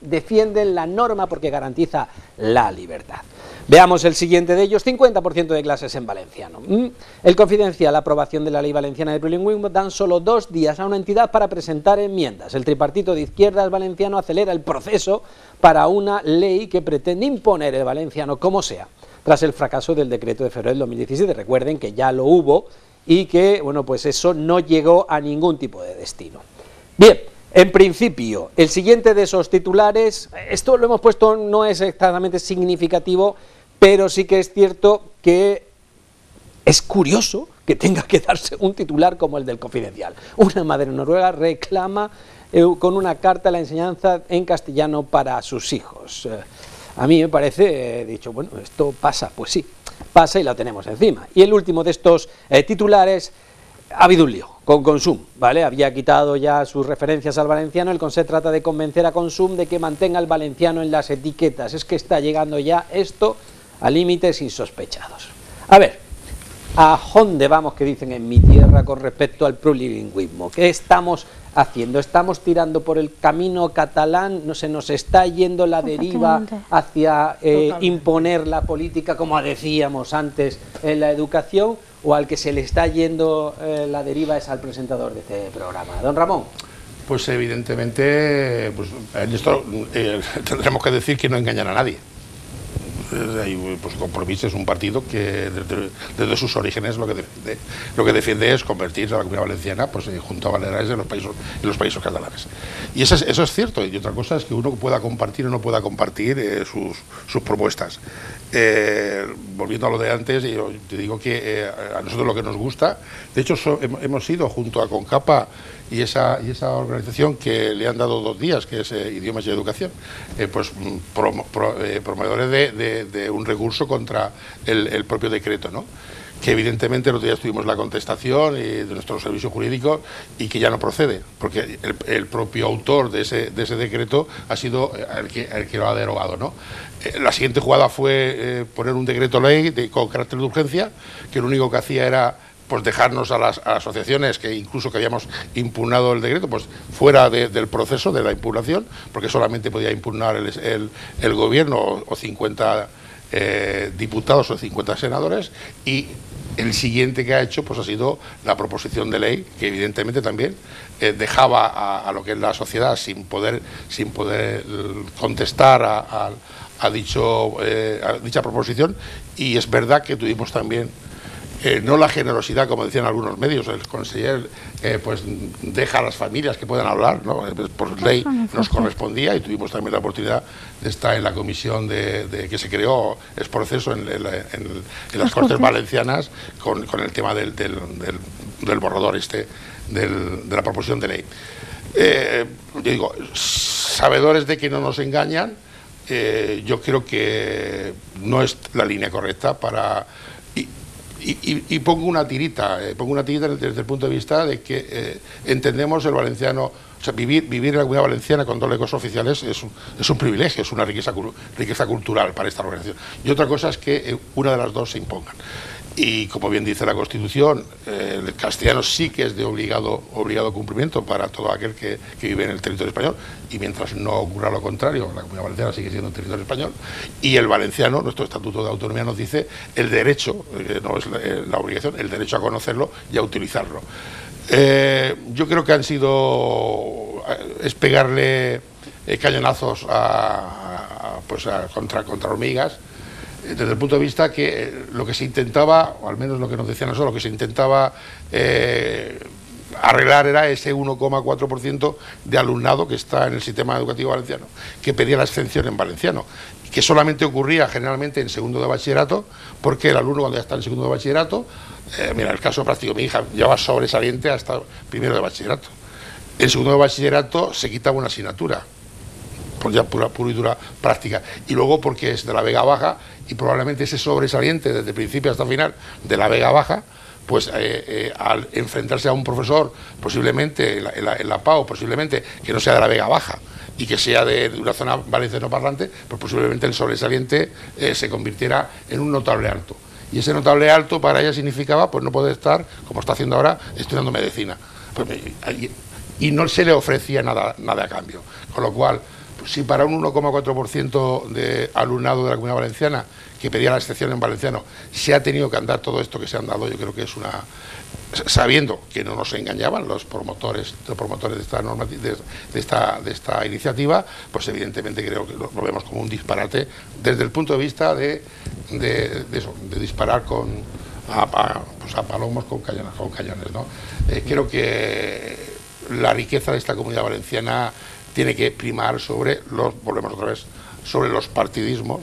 defienden la norma porque garantiza la libertad. Veamos el siguiente de ellos, 50% de clases en valenciano. El Confidencial, la aprobación de la Ley Valenciana de Plurilingüismo, dan solo 2 días a una entidad para presentar enmiendas. El tripartito de izquierdas valenciano acelera el proceso para una ley que pretende imponer el valenciano como sea, tras el fracaso del decreto de febrero del 2017. Recuerden que ya lo hubo y que, bueno, pues eso no llegó a ningún tipo de destino. Bien, en principio, el siguiente de esos titulares, esto lo hemos puesto, no es exactamente significativo, pero sí que es cierto que es curioso que tenga que darse un titular como el del Confidencial. Una madre noruega reclama con una carta a la enseñanza en castellano para sus hijos. A mí me parece, he dicho, bueno, esto pasa, pues sí, pasa y lo tenemos encima. Y el último de estos titulares, ha habido un lío con Consum, ¿vale? Había quitado ya sus referencias al valenciano. El Consell trata de convencer a Consum de que mantenga el valenciano en las etiquetas. Es que está llegando ya esto a límites insospechados. A ver, ¿a dónde vamos, que dicen en mi tierra, con respecto al plurilingüismo? ¿Qué estamos haciendo? ¿Estamos tirando por el camino catalán? ¿No se nos está yendo la deriva hacia imponer la política, como decíamos antes, en la educación? ¿O al que se le está yendo la deriva es al presentador de este programa? Don Ramón. Pues evidentemente, pues, en esto tendremos que decir que no engañan a nadie. Pues Compromís es un partido que desde sus orígenes lo que defiende es convertir a la Comunidad Valenciana, pues, junto a Baleares, en los países catalanes. Y eso es cierto. Y otra cosa es que uno pueda compartir o no pueda compartir sus propuestas. Volviendo a lo de antes, yo te digo que a nosotros lo que nos gusta, de hecho hemos ido junto a CONCAPA y esa organización que le han dado 2 días, que es Idiomas y Educación, pues promotores de un recurso contra el propio decreto, ¿no? Que evidentemente el otro día tuvimos la contestación de nuestro servicio jurídico y que ya no procede, porque el propio autor de ese decreto ha sido el que lo ha derogado, ¿no? La siguiente jugada fue poner un decreto ley con carácter de urgencia, que lo único que hacía era, pues, dejarnos a las asociaciones que incluso que habíamos impugnado el decreto, pues fuera del proceso de la impugnación, porque solamente podía impugnar el gobierno o 50 diputados o 50 senadores, y el siguiente que ha hecho, pues, ha sido la proposición de ley, que evidentemente también dejaba a lo que es la sociedad sin poder contestar a dicha proposición. Y es verdad que tuvimos también no la generosidad, como decían algunos medios, el conseller pues deja a las familias que puedan hablar, ¿no? Por ley nos correspondía, y tuvimos también la oportunidad de estar en la comisión que se creó, es proceso en las Cortes Valencianas con el tema del borrador de la proposición de ley. Yo digo, sabedores de que no nos engañan, yo creo que no es la línea correcta para... Y pongo una tirita desde el punto de vista de que entendemos el valenciano, o sea, vivir en la Comunidad Valenciana con 2 lenguas oficiales es un privilegio, es una riqueza cultural para esta organización. Y otra cosa es que una de las dos se impongan. Y como bien dice la Constitución, el castellano sí que es de obligado cumplimiento para todo aquel que vive en el territorio español, y mientras no ocurra lo contrario, la Comunidad Valenciana sigue siendo un territorio español. Y el valenciano, nuestro Estatuto de Autonomía nos dice el derecho, no es la obligación, el derecho a conocerlo y a utilizarlo. Yo creo que es pegarle cañonazos contra hormigas, desde el punto de vista que lo que se intentaba, o al menos lo que nos decían nosotros, lo que se intentaba arreglar era ese 1,4% de alumnado que está en el sistema educativo valenciano, que pedía la exención en valenciano, que solamente ocurría generalmente en segundo de bachillerato, porque el alumno, cuando ya está en segundo de bachillerato, mira, el caso práctico, mi hija ya va sobresaliente hasta primero de bachillerato. En segundo de bachillerato se quitaba una asignatura, pues ya pura y dura práctica, y luego porque es de la Vega Baja, y probablemente ese sobresaliente desde principio hasta final de la Vega Baja, pues al enfrentarse a un profesor, posiblemente en la PAO, posiblemente que no sea de la Vega Baja y que sea de una zona valenciano parlante, pues posiblemente el sobresaliente se convirtiera en un notable alto. Y ese notable alto para ella significaba, pues, no poder estar, como está haciendo ahora, estudiando medicina. Pues, y no se le ofrecía nada a cambio. Con lo cual, si para un 1,4% de alumnado de la Comunidad Valenciana que pedía la excepción en valenciano se ha tenido que andar todo esto que se han dado, yo creo que es sabiendo que no nos engañaban los promotores de esta iniciativa, pues evidentemente creo que lo vemos como un disparate desde el punto de vista de disparar a palomos con cañones, ¿no? Creo que la riqueza de esta Comunidad Valenciana tiene que primar volvemos otra vez, sobre los partidismos,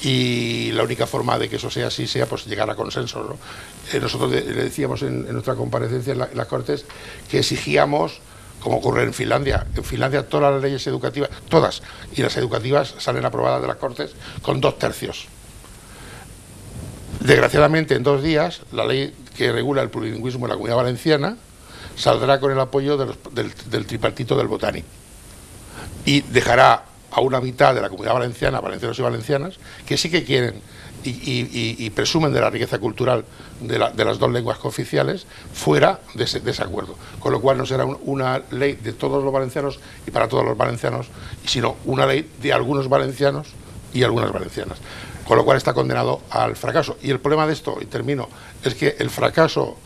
y la única forma de que eso sea así sea, pues, llegar a consensos, ¿no? Nosotros le decíamos en nuestra comparecencia en las Cortes que exigíamos como ocurre en Finlandia. En Finlandia todas las leyes educativas, todas, y las educativas salen aprobadas de las Cortes con 2/3. Desgraciadamente, en 2 días, la ley que regula el plurilingüismo en la Comunidad Valenciana saldrá con el apoyo del tripartito del Botani y dejará a una mitad de la Comunidad Valenciana, valencianos y valencianas, que sí que quieren y presumen de la riqueza cultural de las 2 lenguas cooficiales, fuera de ese acuerdo. Con lo cual no será una ley de todos los valencianos y para todos los valencianos, sino una ley de algunos valencianos y algunas valencianas. Con lo cual está condenado al fracaso. Y el problema de esto, y termino, es que el fracaso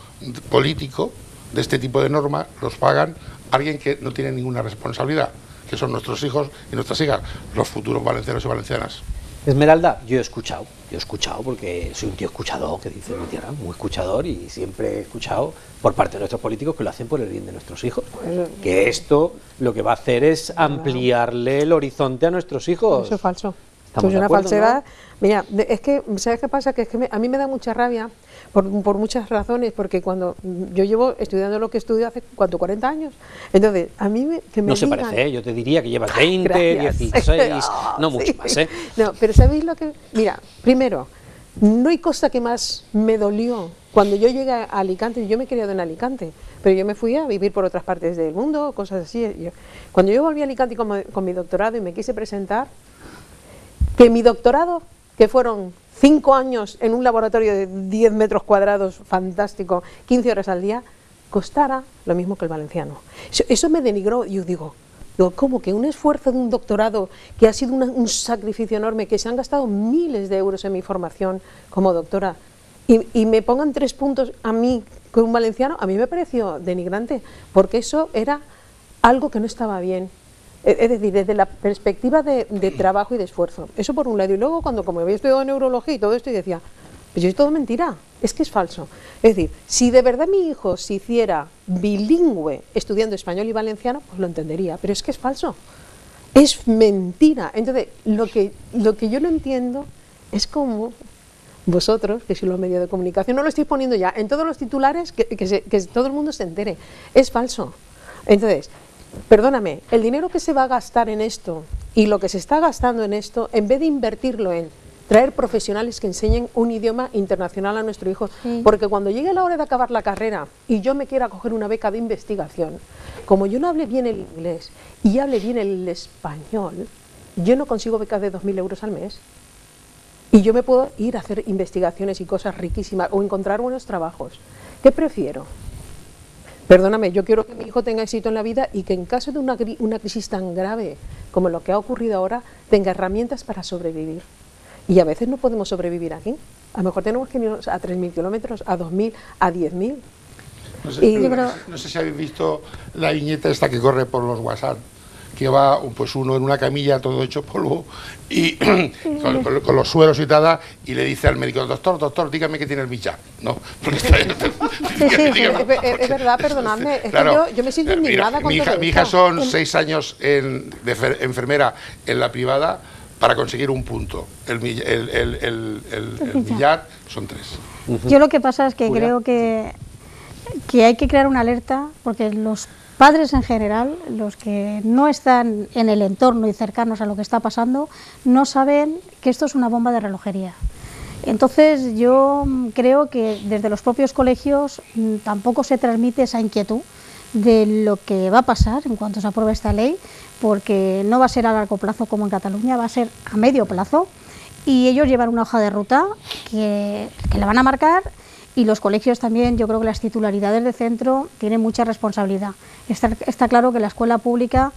político de este tipo de normas los pagan alguien que no tiene ninguna responsabilidad, que son nuestros hijos y nuestras hijas, los futuros valencianos y valencianas. Esmeralda, yo he escuchado porque soy un tío escuchador, que dice mi tierra, muy escuchador, y siempre he escuchado por parte de nuestros políticos que lo hacen por el bien de nuestros hijos, que esto lo que va a hacer es ampliarle el horizonte a nuestros hijos. Eso es falso. Eso es una falsedad. ¿No? Mira, es que, ¿sabes qué pasa? Que es que a mí me da mucha rabia por muchas razones, porque cuando yo llevo estudiando lo que estudio hace, ¿cuánto? 40 años. Entonces, a mí que me no se digan, parece, yo te diría que llevas 20, 16, no mucho sí. más, ¿eh? No, pero ¿sabéis lo que...? Mira, primero, no hay cosa que más me dolió cuando yo llegué a Alicante. Yo me he criado en Alicante, pero yo me fui a vivir por otras partes del mundo, cosas así. Cuando yo volví a Alicante con mi doctorado y me quise presentar, que mi doctorado, que fueron 5 años en un laboratorio de 10 metros cuadrados, fantástico, 15 horas al día, costara lo mismo que el valenciano. Eso me denigró. Yo digo, ¿cómo que un esfuerzo de un doctorado que ha sido un sacrificio enorme, que se han gastado miles de euros en mi formación como doctora, y me pongan 3 puntos a mí con un valenciano? A mí me pareció denigrante, porque eso era algo que no estaba bien. Es decir, desde la perspectiva de trabajo y de esfuerzo. Eso por un lado. Y luego, como había estudiado neurología y todo esto, y decía, pues es todo mentira, es que es falso. Es decir, si de verdad mi hijo se hiciera bilingüe estudiando español y valenciano, pues lo entendería, pero es que es falso. Es mentira. Entonces, lo que yo no entiendo es cómo vosotros, que sois los medios de comunicación, no lo estáis poniendo ya en todos los titulares, que todo el mundo se entere. Es falso. Entonces, perdóname, el dinero que se va a gastar en esto y lo que se está gastando en esto, en vez de invertirlo en traer profesionales que enseñen un idioma internacional a nuestro hijo, porque cuando llegue la hora de acabar la carrera y yo me quiera coger una beca de investigación, como yo no hable bien el inglés y hable bien el español, yo no consigo becas de 2.000 euros al mes. Y yo me puedo ir a hacer investigaciones y cosas riquísimas o encontrar buenos trabajos. ¿Qué prefiero? Perdóname, yo quiero que mi hijo tenga éxito en la vida y que en caso de una crisis tan grave como lo que ha ocurrido ahora, tenga herramientas para sobrevivir. Y a veces no podemos sobrevivir aquí. A lo mejor tenemos que irnos a 3.000 kilómetros, a 2.000, a 10.000. No sé si habéis visto la viñeta esta que corre por los WhatsApp, que va pues uno en una camilla todo hecho polvo y con los sueros y tal, y le dice al médico, doctor, dígame que tiene el Millat, ¿no? Es verdad, perdonadme, es claro, que yo me siento indignada con todo esto. Mi hija son 6 años de enfermera en la privada para conseguir un punto. El Millat son 3. Yo lo que pasa es que creo que hay que crear una alerta, porque los padres en general, los que no están en el entorno y cercanos a lo que está pasando, no saben que esto es una bomba de relojería. Entonces yo creo que desde los propios colegios tampoco se transmite esa inquietud de lo que va a pasar en cuanto se apruebe esta ley, porque no va a ser a largo plazo como en Cataluña, va a ser a medio plazo, y ellos llevan una hoja de ruta que la van a marcar. Y los colegios también, yo creo que las titularidades de centro tienen mucha responsabilidad. Está claro que la escuela pública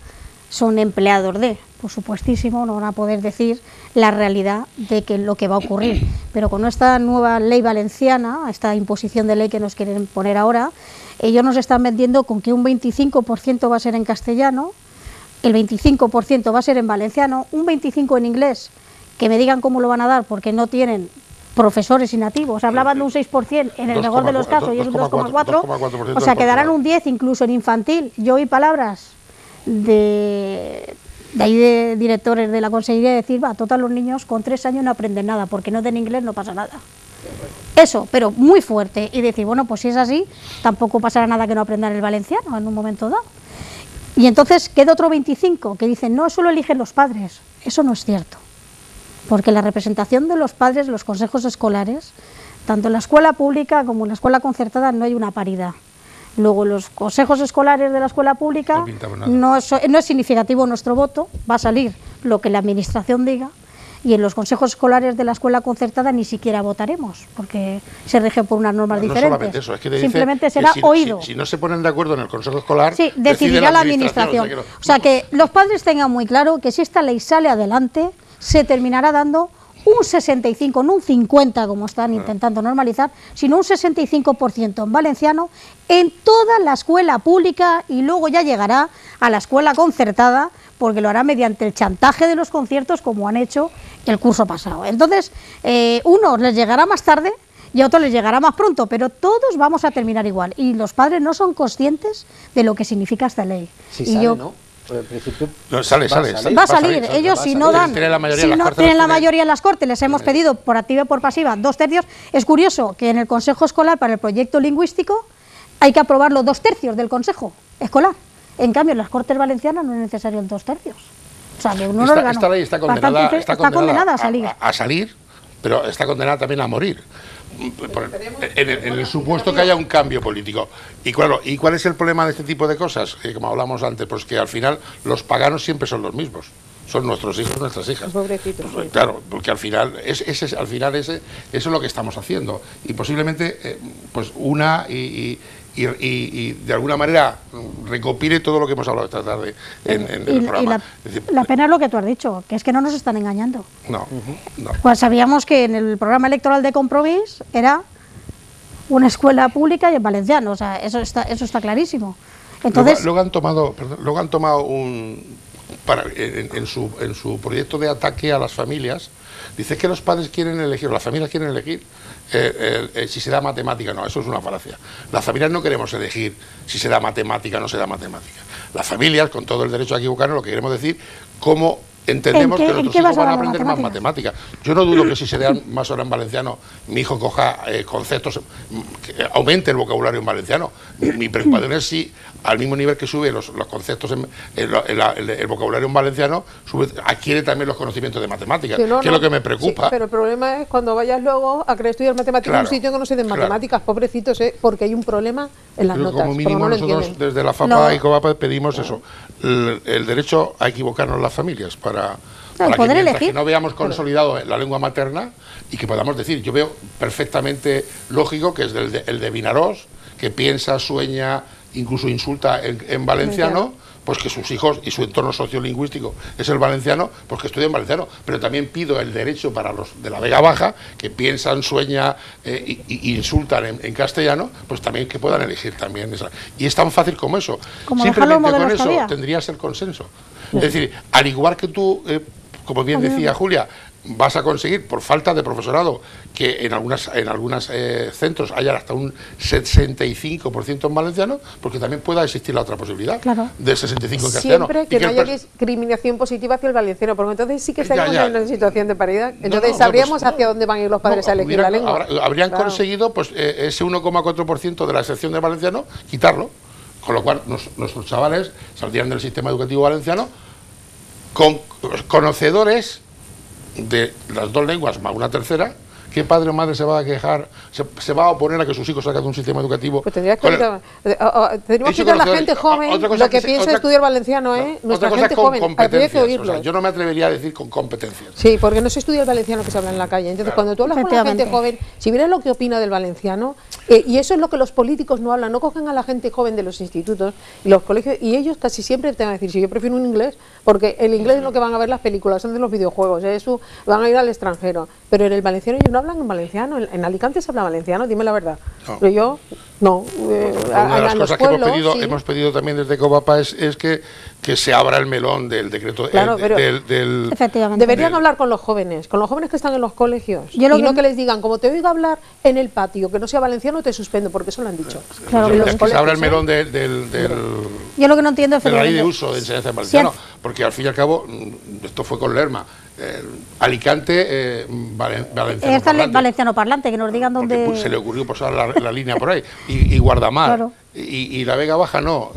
son empleados por supuestísimo, no van a poder decir la realidad de lo que va a ocurrir. Pero con esta nueva ley valenciana, esta imposición de ley que nos quieren poner ahora, ellos nos están vendiendo con que un 25% va a ser en castellano, el 25% va a ser en valenciano, un 25% en inglés, que me digan cómo lo van a dar porque no tienen profesores y nativos, hablaban de un 6% en el mejor de los casos y es un 2,4%, o sea, quedarán un 10% incluso en infantil. Yo oí palabras de directores de la consejería decir, total, los niños con 3 años no aprenden nada, porque no den inglés no pasa nada. Eso, pero muy fuerte, y decir, bueno, pues si es así, tampoco pasará nada que no aprendan el valenciano en un momento dado. Y entonces queda otro 25 que dicen, no, eso lo eligen los padres. Eso no es cierto, porque la representación de los padres en los consejos escolares, tanto en la escuela pública como en la escuela concertada, no hay una paridad. Luego, los consejos escolares de la escuela pública no es significativo nuestro voto, va a salir lo que la administración diga, y en los consejos escolares de la escuela concertada ni siquiera votaremos, porque se rige por unas normas diferentes. No solamente eso, es que simplemente será oído. Si no se ponen de acuerdo en el consejo escolar, sí, decidirá la administración. O sea, que los padres tengan muy claro que si esta ley sale adelante, se terminará dando un 65, no un 50 como están intentando normalizar, sino un 65% en valenciano en toda la escuela pública, y luego ya llegará a la escuela concertada, porque lo hará mediante el chantaje de los conciertos, como han hecho el curso pasado. Entonces, unos les llegará más tarde y a otros les llegará más pronto, pero todos vamos a terminar igual, y los padres no son conscientes de lo que significa esta ley. Si y sale, yo, ¿no? En principio, no, sale. Va a salir. Ellos si no dan, tienen la mayoría en las Cortes, les hemos pedido por activa y por pasiva 2/3. Es curioso que en el Consejo Escolar para el proyecto lingüístico hay que aprobarlo 2/3 del Consejo Escolar. En cambio, en las Cortes Valencianas no es necesario el 2/3. O sea, que esta ley está condenada a salir, pero está condenada también a morir. En el supuesto que haya un cambio político. Y claro, ¿y cuál es el problema de este tipo de cosas? Como hablamos antes, pues que al final los paganos siempre son los mismos. Son nuestros hijos, nuestras hijas. Pobrecitos. Pues, claro, porque al final eso es lo que estamos haciendo. Y posiblemente pues una y de alguna manera recopile todo lo que hemos hablado esta tarde en el programa. La pena es lo que tú has dicho, que es que no nos están engañando. No. Pues sabíamos que en el programa electoral de Compromís era una escuela pública y en valenciano, o sea, eso está clarísimo. Entonces, luego han tomado en su proyecto de ataque a las familias, dice que los padres quieren elegir, las familias quieren elegir si se da matemática. No, eso es una falacia. Las familias no queremos elegir si se da matemática o no se da matemática. Las familias, con todo el derecho a equivocarnos, lo que queremos decir, cómo entendemos que nuestros hijos van a aprender más matemáticas. Yo no dudo que si se dan más horas en valenciano, mi hijo coja conceptos, que aumente el vocabulario en valenciano. Mi preocupación es si, al mismo nivel que sube los conceptos, el vocabulario en valenciano, adquiere también los conocimientos de matemáticas, que es lo que me preocupa. Sí, pero el problema es cuando vayas luego a querer estudiar matemáticas en un sitio que no se den matemáticas, pobrecitos, porque hay un problema en las notas. Como mínimo nosotros desde la FAPA y COVAPA pedimos eso, el derecho a equivocarnos las familias, para que no veamos consolidado la lengua materna y que podamos decir. Yo veo perfectamente lógico que es el de Vinarós, que piensa, sueña, incluso insulta en valenciano, pues que sus hijos y su entorno sociolingüístico es el valenciano, pues que estudien valenciano. Pero también pido el derecho para los de la Vega Baja, que piensan, sueñan y insultan en castellano, pues también que puedan elegir también esa. Y es tan fácil como eso. Simplemente con eso tendrías el consenso. Es decir, al igual que tú, como bien decía Julia, vas a conseguir, por falta de profesorado, que en algunos centros haya hasta un 65% en valenciano, porque también pueda existir la otra posibilidad del 65% en castellano. Siempre que no haya discriminación positiva hacia el valenciano, porque entonces sí que estaríamos en una situación de paridad. Entonces sabríamos hacia dónde van a ir los padres a elegir la lengua. Habrían conseguido pues ese 1,4% de la excepción del valenciano, quitarlo, con lo cual nuestros chavales saldrían del sistema educativo valenciano con conocedores de las dos lenguas más una tercera. ¿Qué padre o madre se va a quejar, se va a oponer a que sus hijos salgan de un sistema educativo? Pues tendríamos que ir a la gente joven lo que piensa estudiar valenciano, nuestra gente joven, habría que oírlo. O sea, yo no me atrevería a decir con competencias. Sí, porque no se estudia el valenciano que se habla en la calle. Entonces, cuando tú hablas con la gente joven, si vieras lo que opina del valenciano, y eso es lo que los políticos no hablan, no cogen a la gente joven de los institutos y los colegios, y ellos casi siempre te van a decir, si yo prefiero un inglés, porque el inglés es lo que van a ver las películas, son de los videojuegos, eso van a ir al extranjero, pero en el valenciano ellos no hablan en valenciano, en Alicante se habla valenciano, dime la verdad, pero yo no. Una de las cosas que hemos pedido también desde COVAPA es que se abra el melón del decreto. Efectivamente. Deberían hablar con los jóvenes que están en los colegios, y no que les digan, como te oiga hablar en el patio, que no sea valenciano, te suspendo, porque eso lo han dicho. Que se abra el melón yo lo que no entiendo es de la ley de uso de enseñanza en valenciano, porque al fin y al cabo, esto fue con Lerma, Alicante, valenciano parlante. Valenciano parlante, que nos digan dónde... Se le ocurrió pasar la línea por ahí. y Guardamar. Claro. Y la Vega Baja no.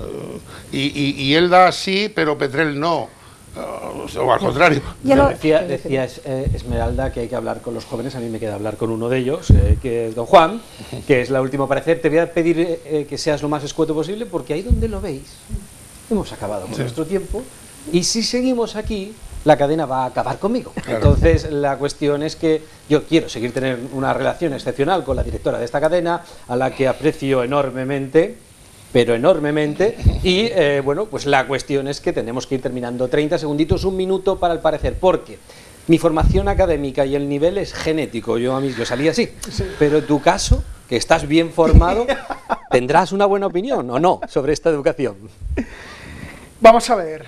Y Elda sí, pero Petrel no. O al contrario. Decía Esmeralda que hay que hablar con los jóvenes. A mí me queda hablar con uno de ellos, que es don Juan, que es la última a aparecer. Te voy a pedir que seas lo más escueto posible, porque ahí donde lo veis hemos acabado con nuestro tiempo, y si seguimos aquí la cadena va a acabar conmigo. Claro. Entonces la cuestión es que yo quiero seguir tener una relación excepcional con la directora de esta cadena, a la que aprecio enormemente, pero enormemente, y bueno, pues la cuestión es que tenemos que ir terminando. 30 segunditos, un minuto para el parecer, porque mi formación académica y el nivel es genético, yo salí así, sí. Pero en tu caso, que estás bien formado, ¿tendrás una buena opinión o no sobre esta educación? Vamos a ver,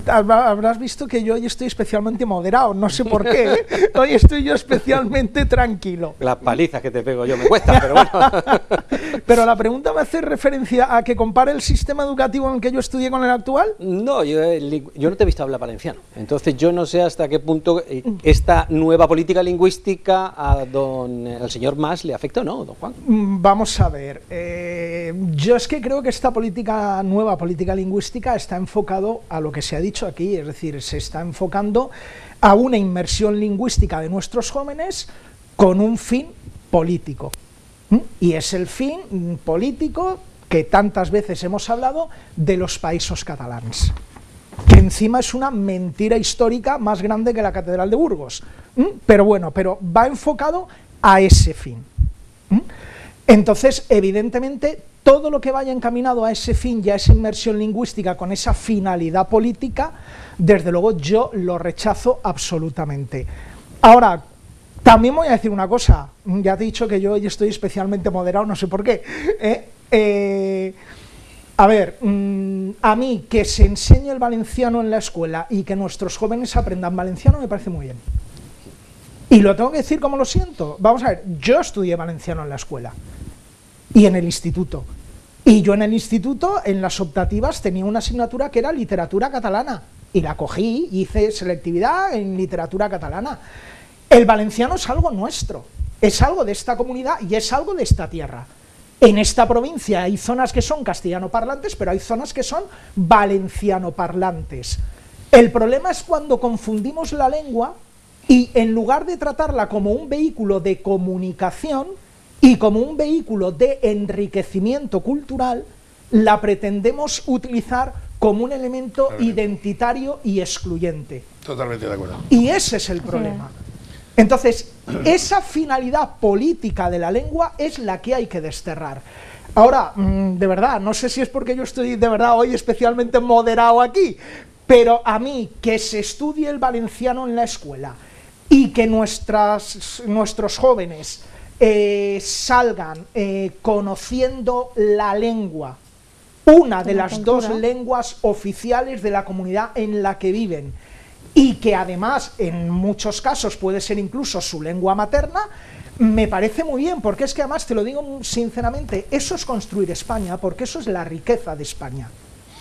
habrás visto que yo hoy estoy especialmente moderado, no sé por qué, hoy estoy yo especialmente tranquilo. La paliza que te pego yo me cuesta, pero bueno. Pero la pregunta me hace referencia a que compare el sistema educativo en el que yo estudié con el actual. No, yo no te he visto hablar valenciano, entonces yo no sé hasta qué punto esta nueva política lingüística al señor Mas le afecta o no, don Juan. Vamos a ver, yo es que creo que esta nueva política lingüística está enfocado a lo que se ha dicho aquí, es decir, se está enfocando a una inmersión lingüística de nuestros jóvenes con un fin político. Y es el fin político que tantas veces hemos hablado de los Països Catalans, que encima es una mentira histórica más grande que la Catedral de Burgos. Pero bueno, va enfocado a ese fin. Entonces, evidentemente, todo lo que vaya encaminado a ese fin y a esa inmersión lingüística con esa finalidad política, desde luego yo lo rechazo absolutamente. Ahora, también voy a decir una cosa, ya te he dicho que yo hoy estoy especialmente moderado, no sé por qué. A ver, a mí que se enseñe el valenciano en la escuela y que nuestros jóvenes aprendan valenciano me parece muy bien. Y lo tengo que decir como lo siento. Vamos a ver, yo estudié valenciano en la escuela y en el instituto. Y yo en el instituto, en las optativas, tenía una asignatura que era literatura catalana. Y la cogí, hice selectividad en literatura catalana. El valenciano es algo nuestro, es algo de esta comunidad y es algo de esta tierra. En esta provincia hay zonas que son castellano parlantes, pero hay zonas que son valenciano parlantes. El problema es cuando confundimos la lengua y en lugar de tratarla como un vehículo de comunicación y como un vehículo de enriquecimiento cultural, la pretendemos utilizar como un elemento identitario y excluyente. Totalmente de acuerdo. Y ese es el problema. Entonces, esa finalidad política de la lengua es la que hay que desterrar. Ahora, de verdad, no sé si es porque yo estoy de verdad hoy especialmente moderado aquí, pero a mí que se estudie el valenciano en la escuela y que nuestros jóvenes salgan conociendo la lengua, una de las dos lenguas oficiales de la comunidad en la que viven, y que además en muchos casos puede ser incluso su lengua materna, me parece muy bien, porque es que además, te lo digo sinceramente, eso es construir España, porque eso es la riqueza de España.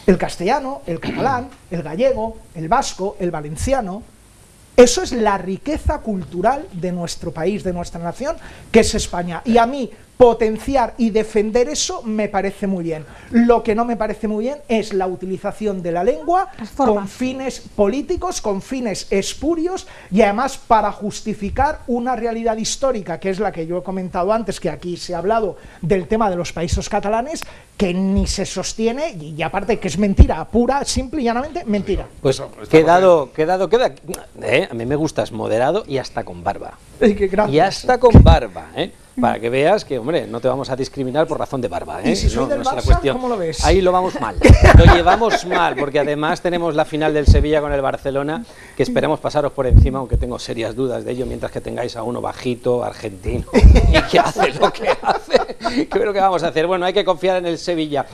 El castellano, el catalán, el gallego, el vasco, el valenciano, eso es la riqueza cultural de nuestro país, de nuestra nación, que es España. Y a mí, potenciar y defender eso me parece muy bien. Lo que no me parece muy bien es la utilización de la lengua con fines políticos, con fines espurios y además para justificar una realidad histórica, que es la que yo he comentado antes, que aquí se ha hablado del tema de los Països Catalanes, que ni se sostiene y aparte que es mentira, pura, simple y llanamente mentira. Pues queda. A mí me gustas moderado y hasta con barba. Y hasta con barba, para que veas que, hombre, no te vamos a discriminar por razón de barba. ¿Y si soy del Barça, cómo lo ves? Ahí lo vamos mal, lo llevamos mal, porque además tenemos la final del Sevilla con el Barcelona, que esperemos pasaros por encima, aunque tengo serias dudas de ello, mientras que tengáis a uno bajito, argentino, y que hace lo que hace. ¿Qué es lo que vamos a hacer? Bueno, hay que confiar en el Sevilla.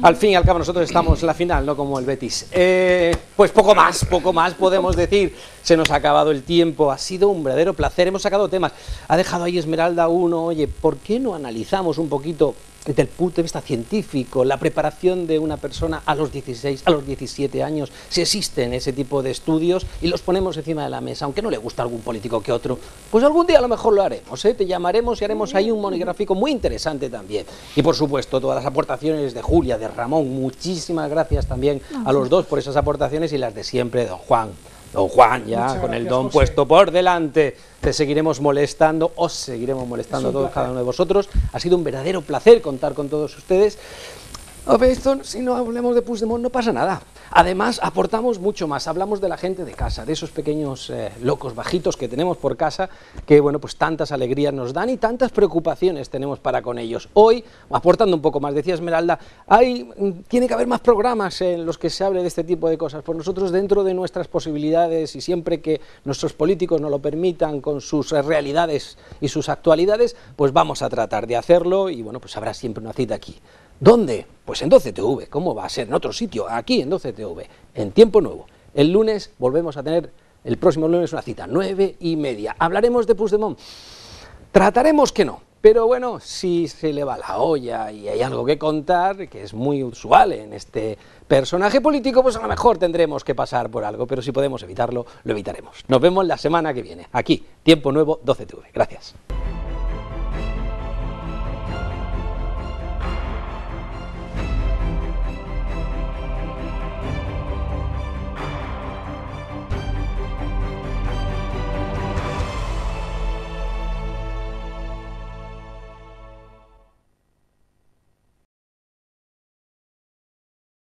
Al fin y al cabo nosotros estamos en la final, no como el Betis. Pues poco más podemos decir. Se nos ha acabado el tiempo, ha sido un verdadero placer, hemos sacado temas. Ha dejado ahí Esmeralda uno, oye, ¿por qué no analizamos un poquito desde el punto de vista científico, la preparación de una persona a los 16, a los 17 años, si existen ese tipo de estudios y los ponemos encima de la mesa, aunque no le gusta a algún político que otro, pues algún día a lo mejor lo haremos, te llamaremos y haremos ahí un monográfico muy interesante también. Y por supuesto, todas las aportaciones de Julia, de Ramón, muchísimas gracias también a los dos por esas aportaciones, y las de siempre de don Juan. Don Juan, ya Muchas con el gracias, don José. puesto por delante, te seguiremos molestando, os seguiremos molestando a todos, cada uno de vosotros. Ha sido un verdadero placer contar con todos ustedes. Esto, si no hablamos de Puigdemont no pasa nada. Además, aportamos mucho más. Hablamos de la gente de casa, de esos pequeños locos bajitos que tenemos por casa, que bueno, pues tantas alegrías nos dan y tantas preocupaciones tenemos para con ellos. Hoy, aportando un poco más, decía Esmeralda, tiene que haber más programas en los que se hable de este tipo de cosas. Pues nosotros, dentro de nuestras posibilidades y siempre que nuestros políticos nos lo permitan con sus realidades y sus actualidades, pues vamos a tratar de hacerlo y bueno, pues habrá siempre una cita aquí. ¿Dónde? Pues en 12TV. ¿Cómo va a ser? En otro sitio, aquí en 12TV, en Tiempo Nuevo. El lunes volvemos a tener, el próximo lunes, una cita, 9:30. ¿Hablaremos de Puigdemont? Trataremos que no. Pero bueno, si se le va la olla y hay algo que contar, que es muy usual en este personaje político, pues a lo mejor tendremos que pasar por algo, pero si podemos evitarlo, lo evitaremos. Nos vemos la semana que viene, aquí, Tiempo Nuevo, 12TV. Gracias.